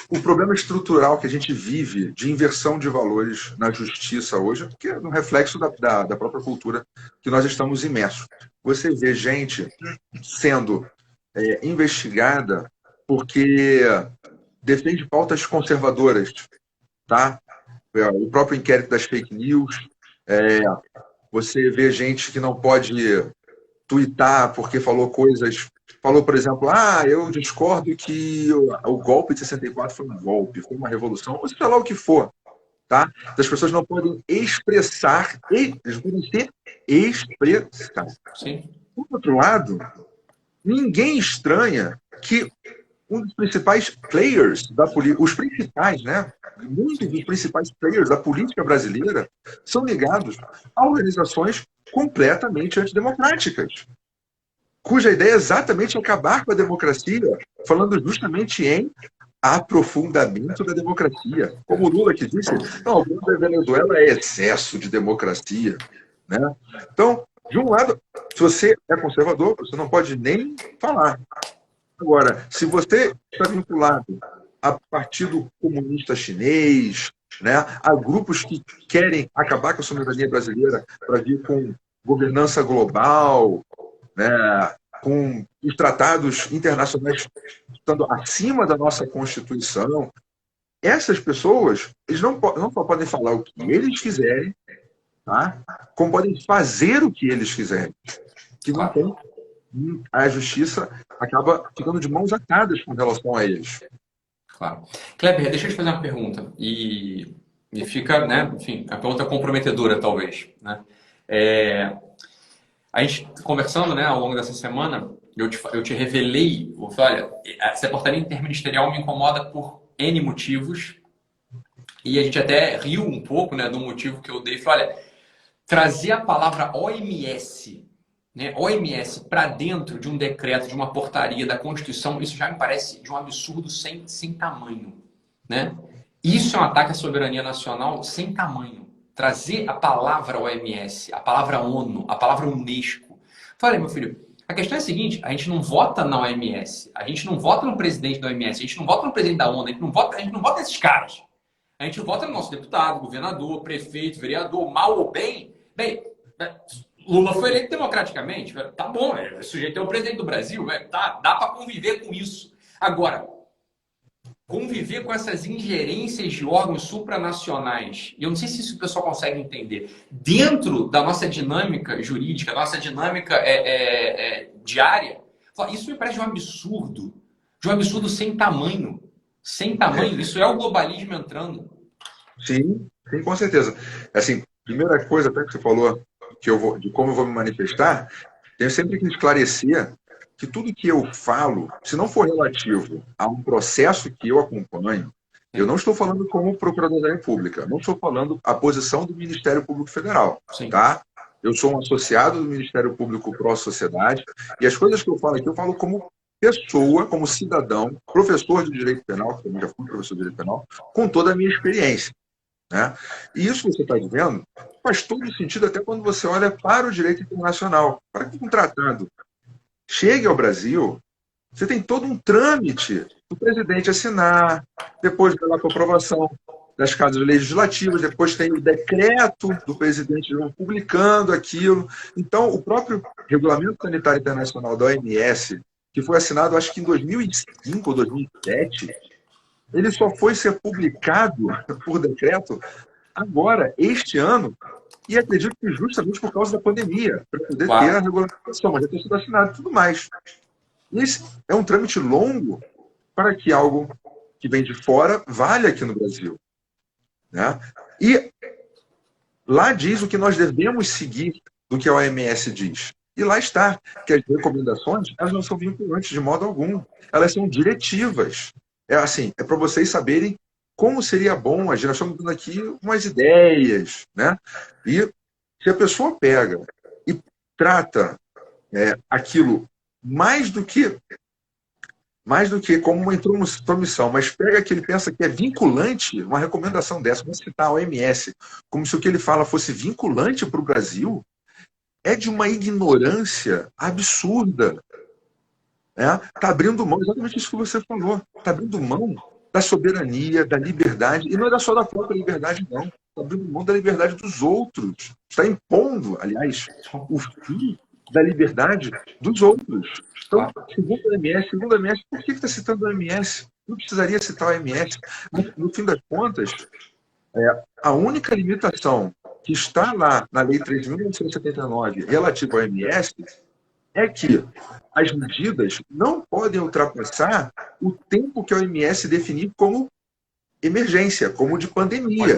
O problema estrutural que a gente vive de inversão de valores na justiça hoje, que é um reflexo da própria cultura que nós estamos imersos. Você vê gente sendo investigada porque defende pautas conservadoras, tá? O próprio inquérito das fake news. Você vê gente que não pode tuitar porque falou coisas... Falou, por exemplo, eu discordo que o golpe de 64 foi um golpe, foi uma revolução, ou seja lá o que for, tá? As pessoas não podem expressar, eles podem ser expressar. Sim. Por outro lado, ninguém estranha que um dos principais players da política, os principais, né? Muitos dos principais players da política brasileira são ligados a organizações completamente antidemocráticas, cuja ideia é exatamente acabar com a democracia, falando justamente em aprofundamento da democracia. Como o Lula que disse, não, o problema da Venezuela é excesso de democracia, né? Então, de um lado, se você é conservador, você não pode nem falar. Agora, se você está vinculado a Partido Comunista Chinês, né, a grupos que querem acabar com a soberania brasileira para vir com governança global, né, com os tratados internacionais estando acima da nossa Constituição, essas pessoas eles não só podem falar o que eles quiserem, tá? Como podem fazer o que eles quiserem. Que não Claro. tem, a justiça acaba ficando de mãos atadas com relação a eles. Claro. Kleber, deixa eu te fazer uma pergunta. E fica, né? Enfim, a pergunta comprometedora, talvez, né? A gente conversando, né, ao longo dessa semana, eu te revelei, eu falei, olha, essa portaria interministerial me incomoda por N motivos, e a gente até riu um pouco, né, do motivo que eu dei. Falei, olha, trazer a palavra OMS, né, OMS para dentro de um decreto, de uma portaria da Constituição, isso já me parece de um absurdo sem tamanho, né? Isso é um ataque à soberania nacional sem tamanho. Trazer a palavra OMS, a palavra ONU, a palavra Unesco. Falei, meu filho, a questão é a seguinte, a gente não vota na OMS, a gente não vota no presidente da OMS, a gente não vota no presidente da ONU, a gente não vota nesses caras. A gente vota no nosso deputado, governador, prefeito, vereador, mal ou bem. Bem, Lula foi eleito democraticamente, tá bom, o sujeito é o presidente do Brasil, tá, dá para conviver com isso. Agora, conviver com essas ingerências de órgãos supranacionais, e eu não sei se isso o pessoal consegue entender, dentro da nossa dinâmica jurídica, nossa dinâmica diária, isso me parece de um absurdo sem tamanho. Sem tamanho, isso é o globalismo entrando. Sim, sim, com certeza. Assim, primeira coisa até que você falou de como eu vou me manifestar, tenho sempre que esclarecer que tudo que eu falo, se não for relativo a um processo que eu acompanho, eu não estou falando como procurador da República, não estou falando a posição do Ministério Público Federal, Sim. tá? Eu sou um associado do Ministério Público Pró-Sociedade e as coisas que eu falo aqui, eu falo como pessoa, como cidadão, professor de Direito Penal, que também já fui professor de Direito Penal, com toda a minha experiência, né? E isso que você está dizendo faz todo sentido até quando você olha para o direito internacional. Para que um tratado chegue ao Brasil, você tem todo um trâmite do presidente assinar, depois vai lá para aprovação das casas legislativas, depois tem o decreto do presidente publicando aquilo. Então, o próprio Regulamento Sanitário Internacional da OMS, que foi assinado acho que em 2005 ou 2007, ele só foi ser publicado por decreto agora, este ano, e acredito que justamente por causa da pandemia, para poder ter a regulamentação, mas já tem sido assinado e tudo mais. Esse é um trâmite longo para que algo que vem de fora valha aqui no Brasil, né? E lá diz o que nós devemos seguir do que a OMS diz. E lá está, que as recomendações, elas não são vinculantes de modo algum. Elas são diretivas. É assim, é para vocês saberem como seria bom agir. Nós estamos dando aqui umas ideias, né? E se a pessoa pega e trata aquilo mais do que como uma intromissão, mas pega que ele pensa que é vinculante, uma recomendação dessa, vamos citar a OMS, como se o que ele fala fosse vinculante para o Brasil, é de uma ignorância absurda. Está abrindo mão, exatamente isso que você falou, está abrindo mão da soberania, da liberdade, e não é só da própria liberdade, não. Está abrindo mão da liberdade dos outros. Está impondo, aliás, o fim da liberdade dos outros. Então, segundo a OMS, por que está citando a OMS? Não precisaria citar a OMS. No fim das contas, a única limitação que está lá na Lei 3.979 relativa ao OMS é que as medidas não podem ultrapassar o tempo que a OMS definir como emergência, como de pandemia.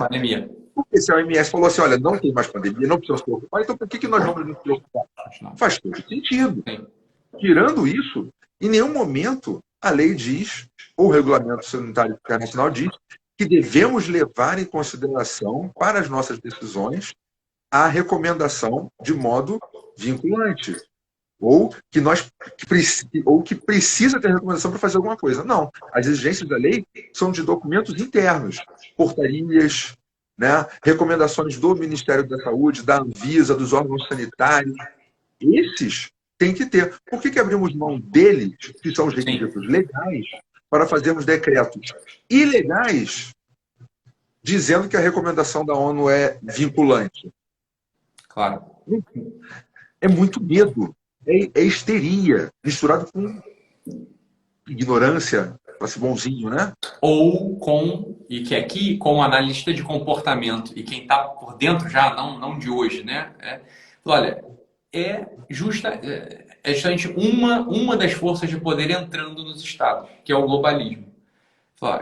Porque se a OMS falou assim, olha, não tem mais pandemia, não precisamos se preocupar, então por que nós vamos nos preocupar? Faz todo sentido. Tirando isso, em nenhum momento a lei diz, ou o Regulamento Sanitário Internacional diz, que devemos levar em consideração para as nossas decisões a recomendação de modo vinculante. Ou que precisa ter recomendação para fazer alguma coisa. Não. As exigências da lei são de documentos internos, portarias, né, recomendações do Ministério da Saúde, da Anvisa, dos órgãos sanitários. Esses tem que ter. Por que abrimos mão deles, que são os requisitos legais, para fazermos decretos ilegais, dizendo que a recomendação da ONU é vinculante? Claro. É muito medo. É histeria, misturado com ignorância, para ser bonzinho, né? Ou e que aqui, com analista de comportamento, e quem está por dentro já, não de hoje, né? Olha, é justamente uma das forças de poder entrando nos estados, que é o globalismo.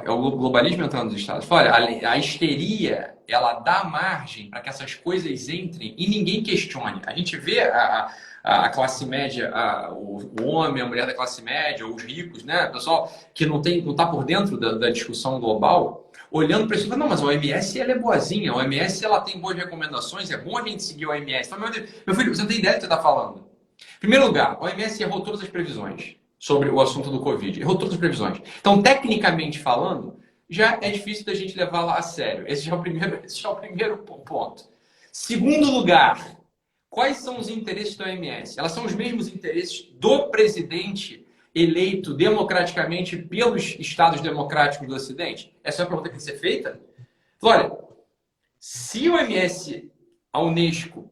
É o globalismo entrando nos estados. Olha, a histeria, ela dá margem para que essas coisas entrem e ninguém questione. A gente vê a classe média, o homem, a mulher da classe média, os ricos, né? O pessoal que não está por dentro da discussão global, olhando para isso e falando, não, mas a OMS ela é boazinha, a OMS ela tem boas recomendações, é bom a gente seguir a OMS. Então, meu filho, você não tem ideia do que você está falando. Em primeiro lugar, a OMS errou todas as previsões sobre o assunto do Covid. Errou todas as previsões. Então, tecnicamente falando, já é difícil da gente levar lá a sério. Esse já é o primeiro ponto. Segundo lugar, quais são os interesses da OMS? Elas são os mesmos interesses do presidente eleito democraticamente pelos estados democráticos do Ocidente? Essa é a pergunta que tem que ser feita. Olha, se a OMS, a Unesco,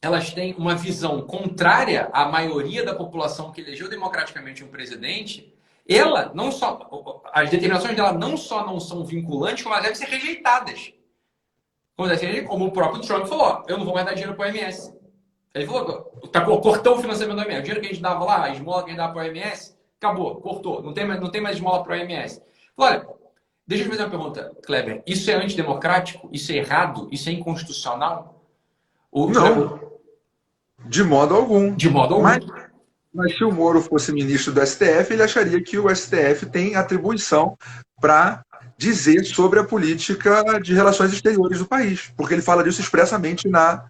elas têm uma visão contrária à maioria da população que elegeu democraticamente um presidente, as determinações dela não só não são vinculantes, como elas devem ser rejeitadas. Como o próprio Trump falou, eu não vou mais dar dinheiro para a OMS. Ele falou, cortou o financiamento da OMS. O dinheiro que a gente dava lá, a esmola que a gente dava para a OMS, acabou, cortou. Não tem mais esmola para a OMS. Olha, deixa eu fazer uma pergunta, Kleber. Isso é antidemocrático? Isso é errado? Isso é inconstitucional? Não. De modo algum. De modo algum. Mas se o Moro fosse ministro do STF, ele acharia que o STF tem atribuição para dizer sobre a política de relações exteriores do país, porque ele fala disso expressamente na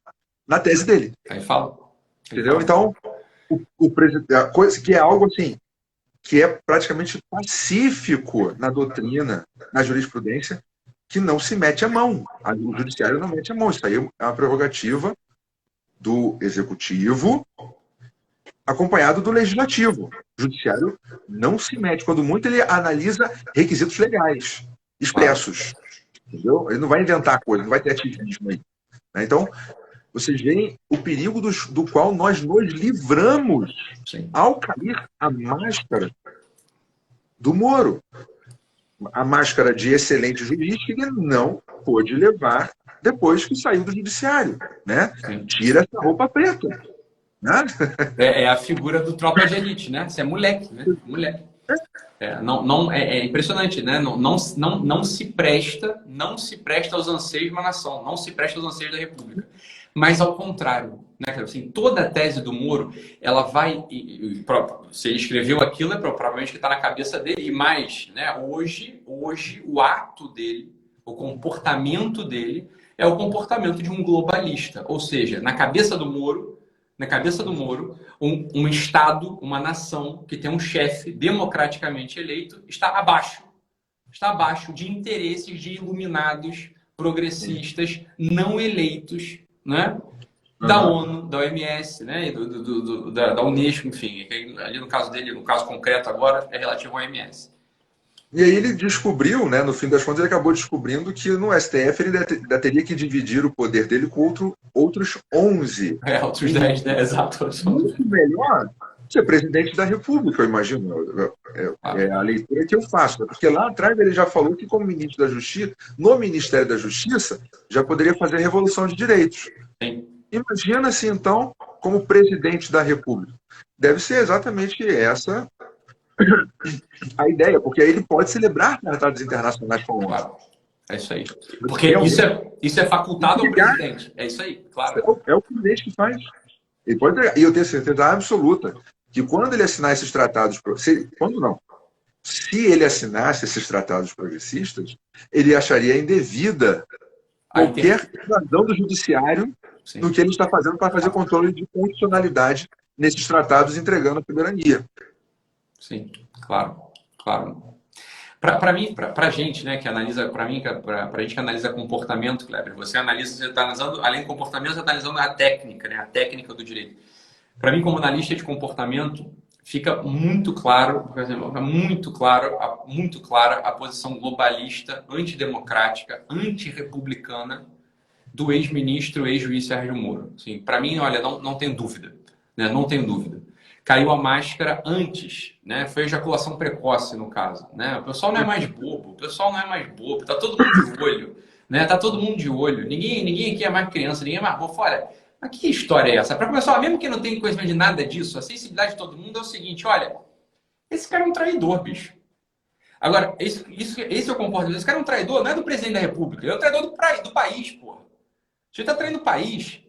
tese dele. Aí fala. Entendeu? Então, o presidente, a coisa que é algo assim, que é praticamente pacífico na doutrina, na jurisprudência, que não se mete a mão. O judiciário não mete a mão. Isso aí é uma prerrogativa do executivo acompanhado do legislativo. O judiciário não se mete. Quando muito, ele analisa requisitos legais expressos. Entendeu? Ele não vai inventar coisa, não vai ter ativismo aí. Então, vocês veem o perigo do qual nós nos livramos ao cair a máscara do Moro. A máscara de excelente juiz que ele não pôde levar depois que saiu do judiciário. Né? Tira essa roupa preta. Né? É a figura do tropa de elite, né? Você é moleque, né? Moleque. É impressionante, né? Não se presta aos anseios de uma nação, não se presta aos anseios da República. Mas ao contrário, né? Assim, toda a tese do Moro, ela vai. Se ele escreveu aquilo, provavelmente que está na cabeça dele. E mais, né? Hoje o ato dele, o comportamento dele, é o comportamento de um globalista. Ou seja, na cabeça do Moro, um Estado, uma nação que tem um chefe democraticamente eleito está abaixo de interesses de iluminados, progressistas, não eleitos, né? Da ONU, da OMS, né? Da Unesco, enfim. Ali no caso dele, no caso concreto agora, é relativo à OMS. E aí ele descobriu, né, no fim das contas, ele acabou descobrindo que no STF ele ainda teria que dividir o poder dele com outros 11. Outros 10, né? Exato. Muito melhor ser presidente da República, eu imagino. É a leitura que eu faço. Porque lá atrás ele já falou que, como ministro da Justiça, no Ministério da Justiça, já poderia fazer a revolução de direitos. Sim. Imagina-se, então, como presidente da República. Deve ser exatamente essa a ideia, porque aí ele pode celebrar tratados internacionais com o claro. É isso aí. Porque isso é facultado ao presidente. É isso aí, claro. É o presidente que faz. Ele pode entregar. E eu tenho certeza absoluta que quando ele assinar esses tratados... Se ele assinasse esses tratados progressistas, ele acharia indevida qualquer invasão do judiciário no que ele está fazendo para fazer controle de constitucionalidade nesses tratados, entregando a soberania. Sim, claro. Para mim, para a gente, né, que analisa, para a gente que analisa comportamento, Kleber, você está analisando, além do comportamento, você está analisando a técnica, né, a técnica do direito. Para mim, como analista de comportamento, fica muito claro, por exemplo, muito clara a posição globalista, antidemocrática, antirrepublicana do ex-ministro, ex-juiz Sérgio Moro. Assim, para mim, olha, não tem dúvida, né, não tem dúvida. caiu a máscara antes, né? Foi ejaculação precoce, no caso, né? O pessoal não é mais bobo, tá todo mundo de olho, né? Tá todo mundo de olho. Ninguém aqui é mais criança, ninguém é mais bobo. Olha, mas que história é essa? Para começar, mesmo que não tenha conhecimento de nada disso, a sensibilidade de todo mundo é o seguinte, olha, esse cara é um traidor, bicho. Agora, esse é o comportamento. Esse cara é um traidor, não é do presidente da República, é um traidor do país, porra. Você tá traindo o país.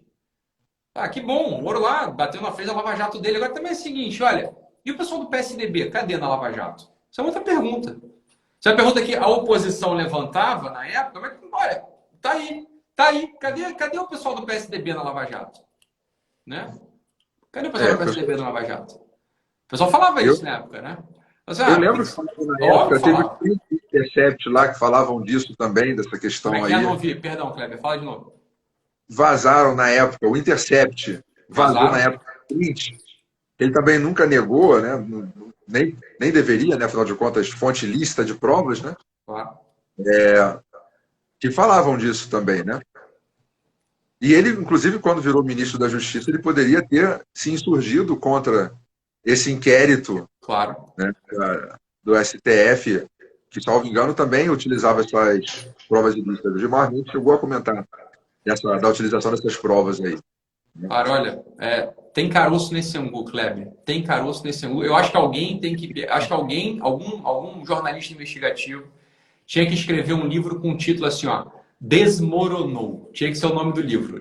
Ah, que bom, o Moro lá bateu na frente da Lava Jato dele. Agora também é o seguinte, olha, e o pessoal do PSDB, cadê na Lava Jato? Isso é outra pergunta. Isso é uma pergunta que a oposição levantava na época, mas olha, tá aí. Cadê o pessoal do PSDB na Lava Jato? Né? Cadê o pessoal do PSDB na Lava Jato? O pessoal falava isso na época, né? Assim, eu lembro que na época teve Intercept lá que falavam disso também, dessa questão aí. aí. Não ouvi, perdão, Kleber, fala de novo. Vazaram na época, o Intercept vazou na época seguinte. Ele também nunca negou, né? Nem deveria, né? Afinal de contas, fonte lícita de provas, né? Claro. Que falavam disso também, né? E ele, inclusive, quando virou ministro da Justiça, ele poderia ter se insurgido contra esse inquérito, claro, né, do STF, que, salvo engano, também utilizava essas provas ilícitas. O Gilmar Mendes chegou a comentar da utilização dessas provas aí. Claro, olha, tem caroço nesse angu, Kleber. Tem caroço nesse angu. Eu acho que algum jornalista investigativo tinha que escrever um livro com um título assim, ó, Desmoronou. Tinha que ser o nome do livro.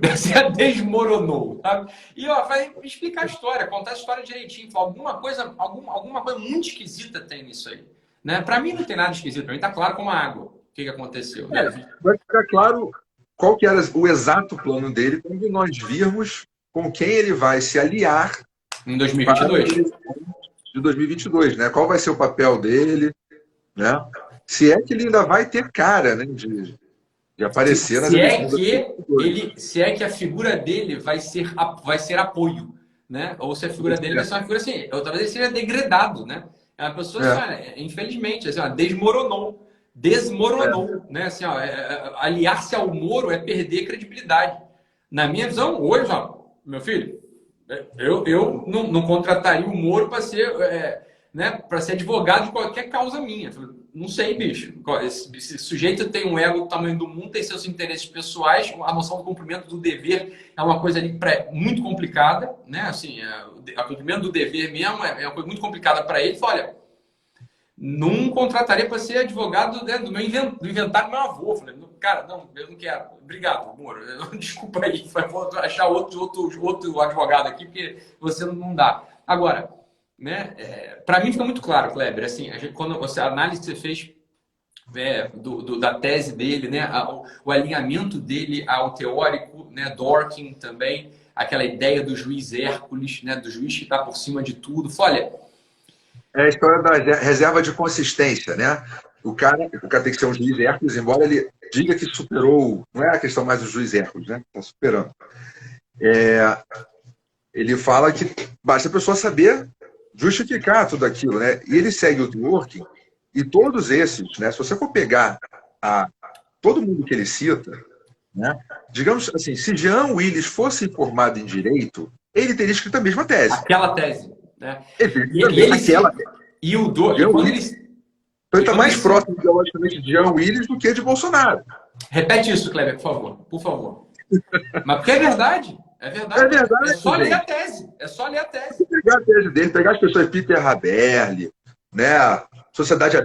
Desmoronou, sabe? E ó, vai explicar a história, contar a história direitinho. Alguma coisa muito esquisita tem nisso aí. Né? Para mim não tem nada esquisito, para mim tá claro como a água. O que aconteceu? Vai ficar claro qual que era o exato plano dele quando nós virmos com quem ele vai se aliar em 2022. De 2022, né? Qual vai ser o papel dele, né? Se é que ele ainda vai ter cara, né, de aparecer nas eleições. Se é que a figura dele vai ser apoio, né? Ou se a figura dele vai ser uma figura assim, ou talvez ele seja degradado, né? É uma pessoa, assim, olha, infelizmente, assim, ó, desmoronou, né? Assim, ó, aliar-se ao Moro é perder credibilidade. Na minha visão, hoje, ó, meu filho, eu não contrataria o Moro para ser, né, para ser advogado de qualquer causa minha. Não sei, bicho. Esse sujeito tem um ego do tamanho do mundo, tem seus interesses pessoais, a noção do cumprimento do dever é uma coisa ali muito complicada, né? Assim, o cumprimento do dever mesmo é uma coisa muito complicada para ele. Olha, não contrataria para ser advogado, né, do inventário do meu avô. Falei, cara, não, eu não quero. Obrigado, Moro. Desculpa aí, vou achar outro advogado aqui, porque você não dá. Agora, né, para mim fica muito claro, Kleber, assim, quando a análise que você fez da tese dele, né, o alinhamento dele ao teórico, né, Dworkin também, aquela ideia do juiz Hércules, né, do juiz que está por cima de tudo. Olha, é a história da reserva de consistência, né? O cara tem que ser um juiz Hércules, embora ele diga que superou, não é a questão mais do juiz Hércules, né? Está superando. Ele fala que basta a pessoa saber justificar tudo aquilo, né? E ele segue o Dworkin e todos esses, né? Se você for pegar todo mundo que ele cita, né? Digamos assim, se Jean Willis fosse formado em direito, ele teria escrito a mesma tese. Aquela tese, né? E o Dworkin, ele está mais próximo ideologicamente de Jean Willis do que de Bolsonaro. Repete isso, Kleber, por favor. Por favor. Mas porque é verdade. É verdade. É só ler a tese. É só ler a tese. Pegar a tese dele, pegar as pessoas Peter Haberle, né? Sociedade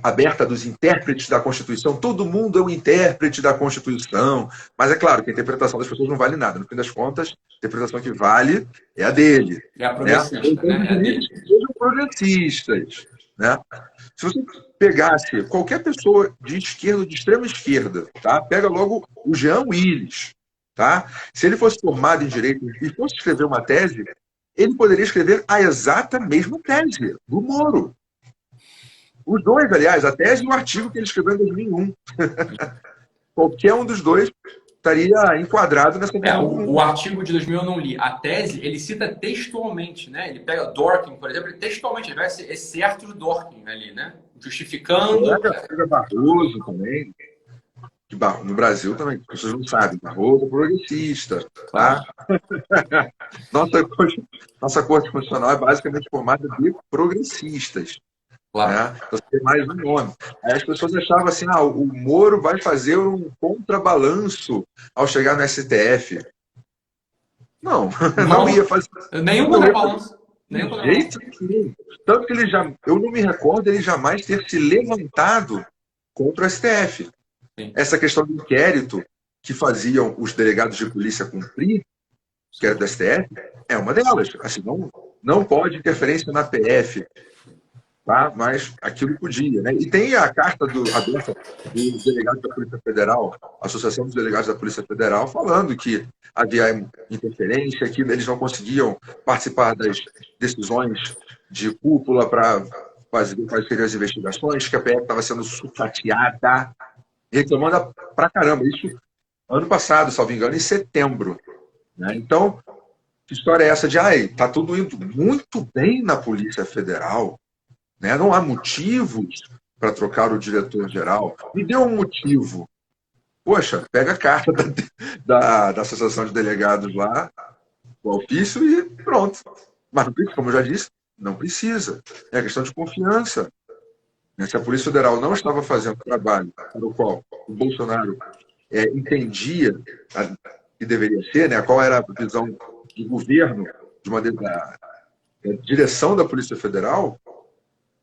aberta dos intérpretes da Constituição. Todo mundo é um intérprete da Constituição. Mas é claro que a interpretação das pessoas não vale nada. No fim das contas, a interpretação que vale é a dele. É a progressista, né? É a dele. Sejam progressistas, né? Se você pegasse qualquer pessoa de esquerda, de extrema esquerda, tá? Pega logo o Jean Willis, tá? Se ele fosse formado em direito e fosse escrever uma tese, ele poderia escrever a exata mesma tese do Moro. Os dois, aliás, a tese e o artigo que ele escreveu em 2001. Qualquer um dos dois estaria enquadrado nessa visão. O artigo de 2000 eu não li. A tese, ele cita textualmente, né? Ele pega Dworkin, por exemplo, textualmente, ele vai ser certo de Dworkin ali, né? Justificando. Pega Barroso também. que no Brasil também, as pessoas não sabem, Barroso é progressista, tá? Nossa Corte Constitucional é basicamente formada de progressistas. Claro. Né? Então, tem mais um nome. Aí as pessoas achavam assim, o Moro vai fazer um contrabalanço ao chegar no STF. Não, não ia fazer. Nenhum contrabalanço. Nenhum contrabalanço. Tanto que eu não me recordo ele jamais ter se levantado contra o STF. Sim. Essa questão do inquérito que faziam os delegados de polícia cumprir, que era do STF, é uma delas. Assim, não pode interferência na PF. Tá? Mas aquilo podia, né? E tem a carta dos delegados da Polícia Federal, a Associação dos Delegados da Polícia Federal, falando que havia interferência, que eles não conseguiam participar das decisões de cúpula para fazer as investigações, que a PF estava sendo sucateada, reclamando pra caramba. Isso ano passado, salvo engano, em setembro. Né? Então, que história é essa de tá tudo indo muito bem na Polícia Federal? Né? Não há motivos para trocar o diretor-geral. Me deu um motivo. Poxa, pega a carta da Associação de Delegados lá, o ofício e pronto. Mas, como eu já disse, não precisa. É questão de confiança. Se a Polícia Federal não estava fazendo o trabalho para o qual o Bolsonaro entendia que deveria ser, né? Qual era a visão do governo, da direção da Polícia Federal,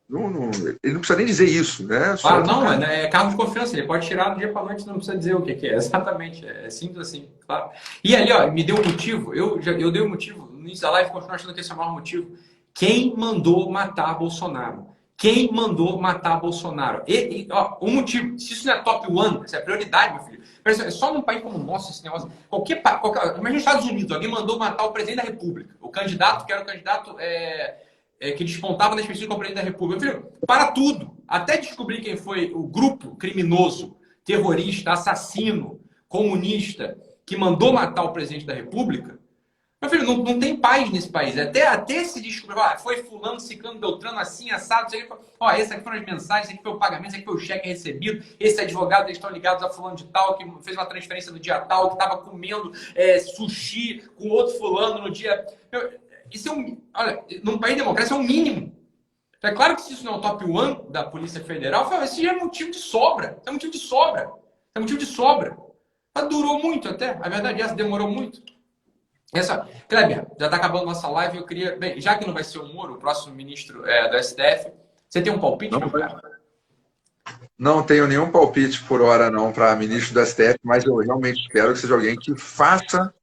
ele não precisa nem dizer isso, né? Claro, não, é cargo de confiança, ele pode tirar do dia para a noite, não precisa dizer o que é. Exatamente, é simples assim, claro. E ali, ó, me deu um motivo, eu dei um motivo, no início da live, continuo achando que esse é o maior motivo. Quem mandou matar Bolsonaro? Quem mandou matar Bolsonaro? O motivo, se isso não é top one, isso é prioridade, meu filho. É só num país como o nosso, esse negócio. Imagina os Estados Unidos, alguém mandou matar o presidente da República, o candidato que era o candidato. Que despontava nas pesquisas como presidente da República. Filho, para tudo. Até descobrir quem foi o grupo criminoso, terrorista, assassino, comunista, que mandou matar o presidente da República. Meu filho, não tem paz nesse país. Até se descobrir, foi fulano, ciclano, beltrano, assim, assado, esse aqui foram as mensagens, esse aqui foi o pagamento, esse aqui foi o cheque recebido, esse advogado, eles estão ligados a fulano de tal, que fez uma transferência no dia tal, que estava comendo sushi com outro fulano no dia... Isso olha, num país democrático é o mínimo. É claro que se isso não é o top one da Polícia Federal, esse já é motivo de sobra. É motivo de sobra. É motivo de sobra. Mas durou muito até. A verdade é essa, demorou muito. Kleber, já está acabando nossa live. Eu queria... Bem, já que não vai ser o Moro, o próximo ministro do STF, você tem um palpite, meu cara? Não tenho nenhum palpite por hora, não, para ministro do STF, mas eu realmente espero que seja alguém que faça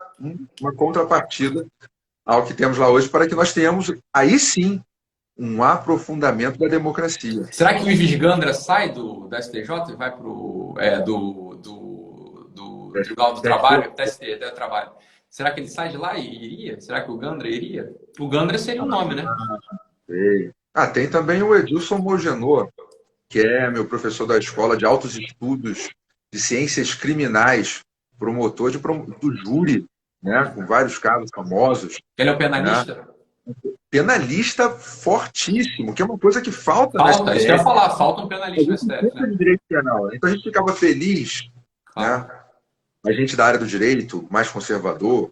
uma contrapartida ao que temos lá hoje, para que nós tenhamos, aí sim, um aprofundamento da democracia. Será que o Ives Gandra sai do STJ e vai para o Tribunal do Trabalho, TST, do Trabalho? Será que ele sai de lá e iria? Será que o Gandra iria? O Gandra seria um nome, né? Tem também o Edilson Mogenor, que é meu professor da Escola de Altos Estudos de Ciências Criminais, promotor do júri, né, com vários casos famosos. Ele é um penalista? Né? Penalista fortíssimo, que é uma coisa que falta. Falta, isso que eu ia falar, falta um penalista no STF. Né? De direito penal. Então a gente ficava feliz, né? A gente da área do direito, mais conservador,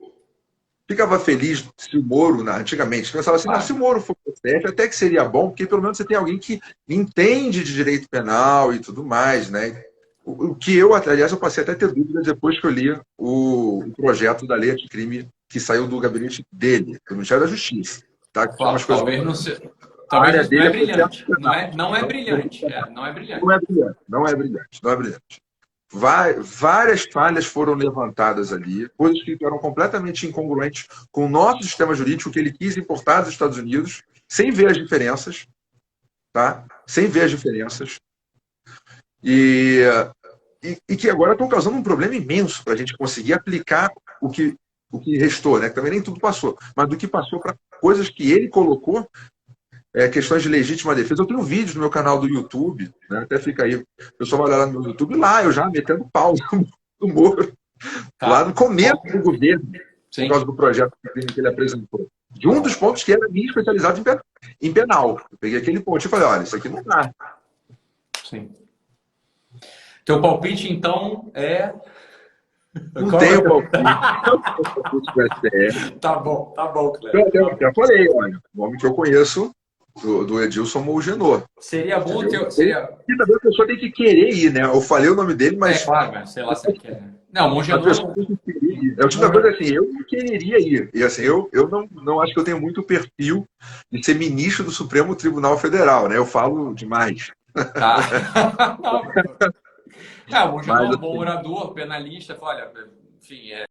ficava feliz se o Moro, antigamente, pensava assim, se o Moro for pro STF, até que seria bom, porque pelo menos você tem alguém que entende de direito penal e tudo mais, né? O que aliás, eu passei até a ter dúvidas depois que eu li o projeto da lei anticrime que saiu do gabinete dele, do Ministério da Justiça. Tá? Talvez não seja. Talvez não é brilhante. Não é brilhante. Não é brilhante. Várias falhas foram levantadas ali, coisas que eram completamente incongruentes com o nosso sistema jurídico, que ele quis importar dos Estados Unidos, sem ver as diferenças. Tá? Sem ver as diferenças. E que agora estão causando um problema imenso para a gente conseguir aplicar o que restou, né? Também nem tudo passou, mas do que passou para coisas que ele colocou, questões de legítima defesa. Eu tenho vídeos no meu canal do YouTube, né? Até fica aí, o pessoal vai olhar no meu YouTube, lá eu já metendo pau do Moro, lá no começo do governo, por causa do projeto que ele apresentou. De um dos pontos que era minha especializado em penal. Eu peguei aquele ponto e falei, olha, isso aqui não dá. Sim. Teu palpite, então, é... Não tenho palpite. Tá bom, Cleber. Eu até falei, olha, o nome que eu conheço do Edilson Molgenor. Seria bom ter... E também a pessoa tem que querer ir, né? Eu falei o nome dele, mas... É claro, mas sei lá se ele quer. Não, A Mongenor... pessoa tem que querer ir. É o tipo da coisa assim, eu não quereria ir. E assim, eu não acho que eu tenho muito perfil de ser ministro do Supremo Tribunal Federal, né? Eu falo demais. Tá. Não, o Mongenor é Mas, um bom orador, penalista, olha, enfim,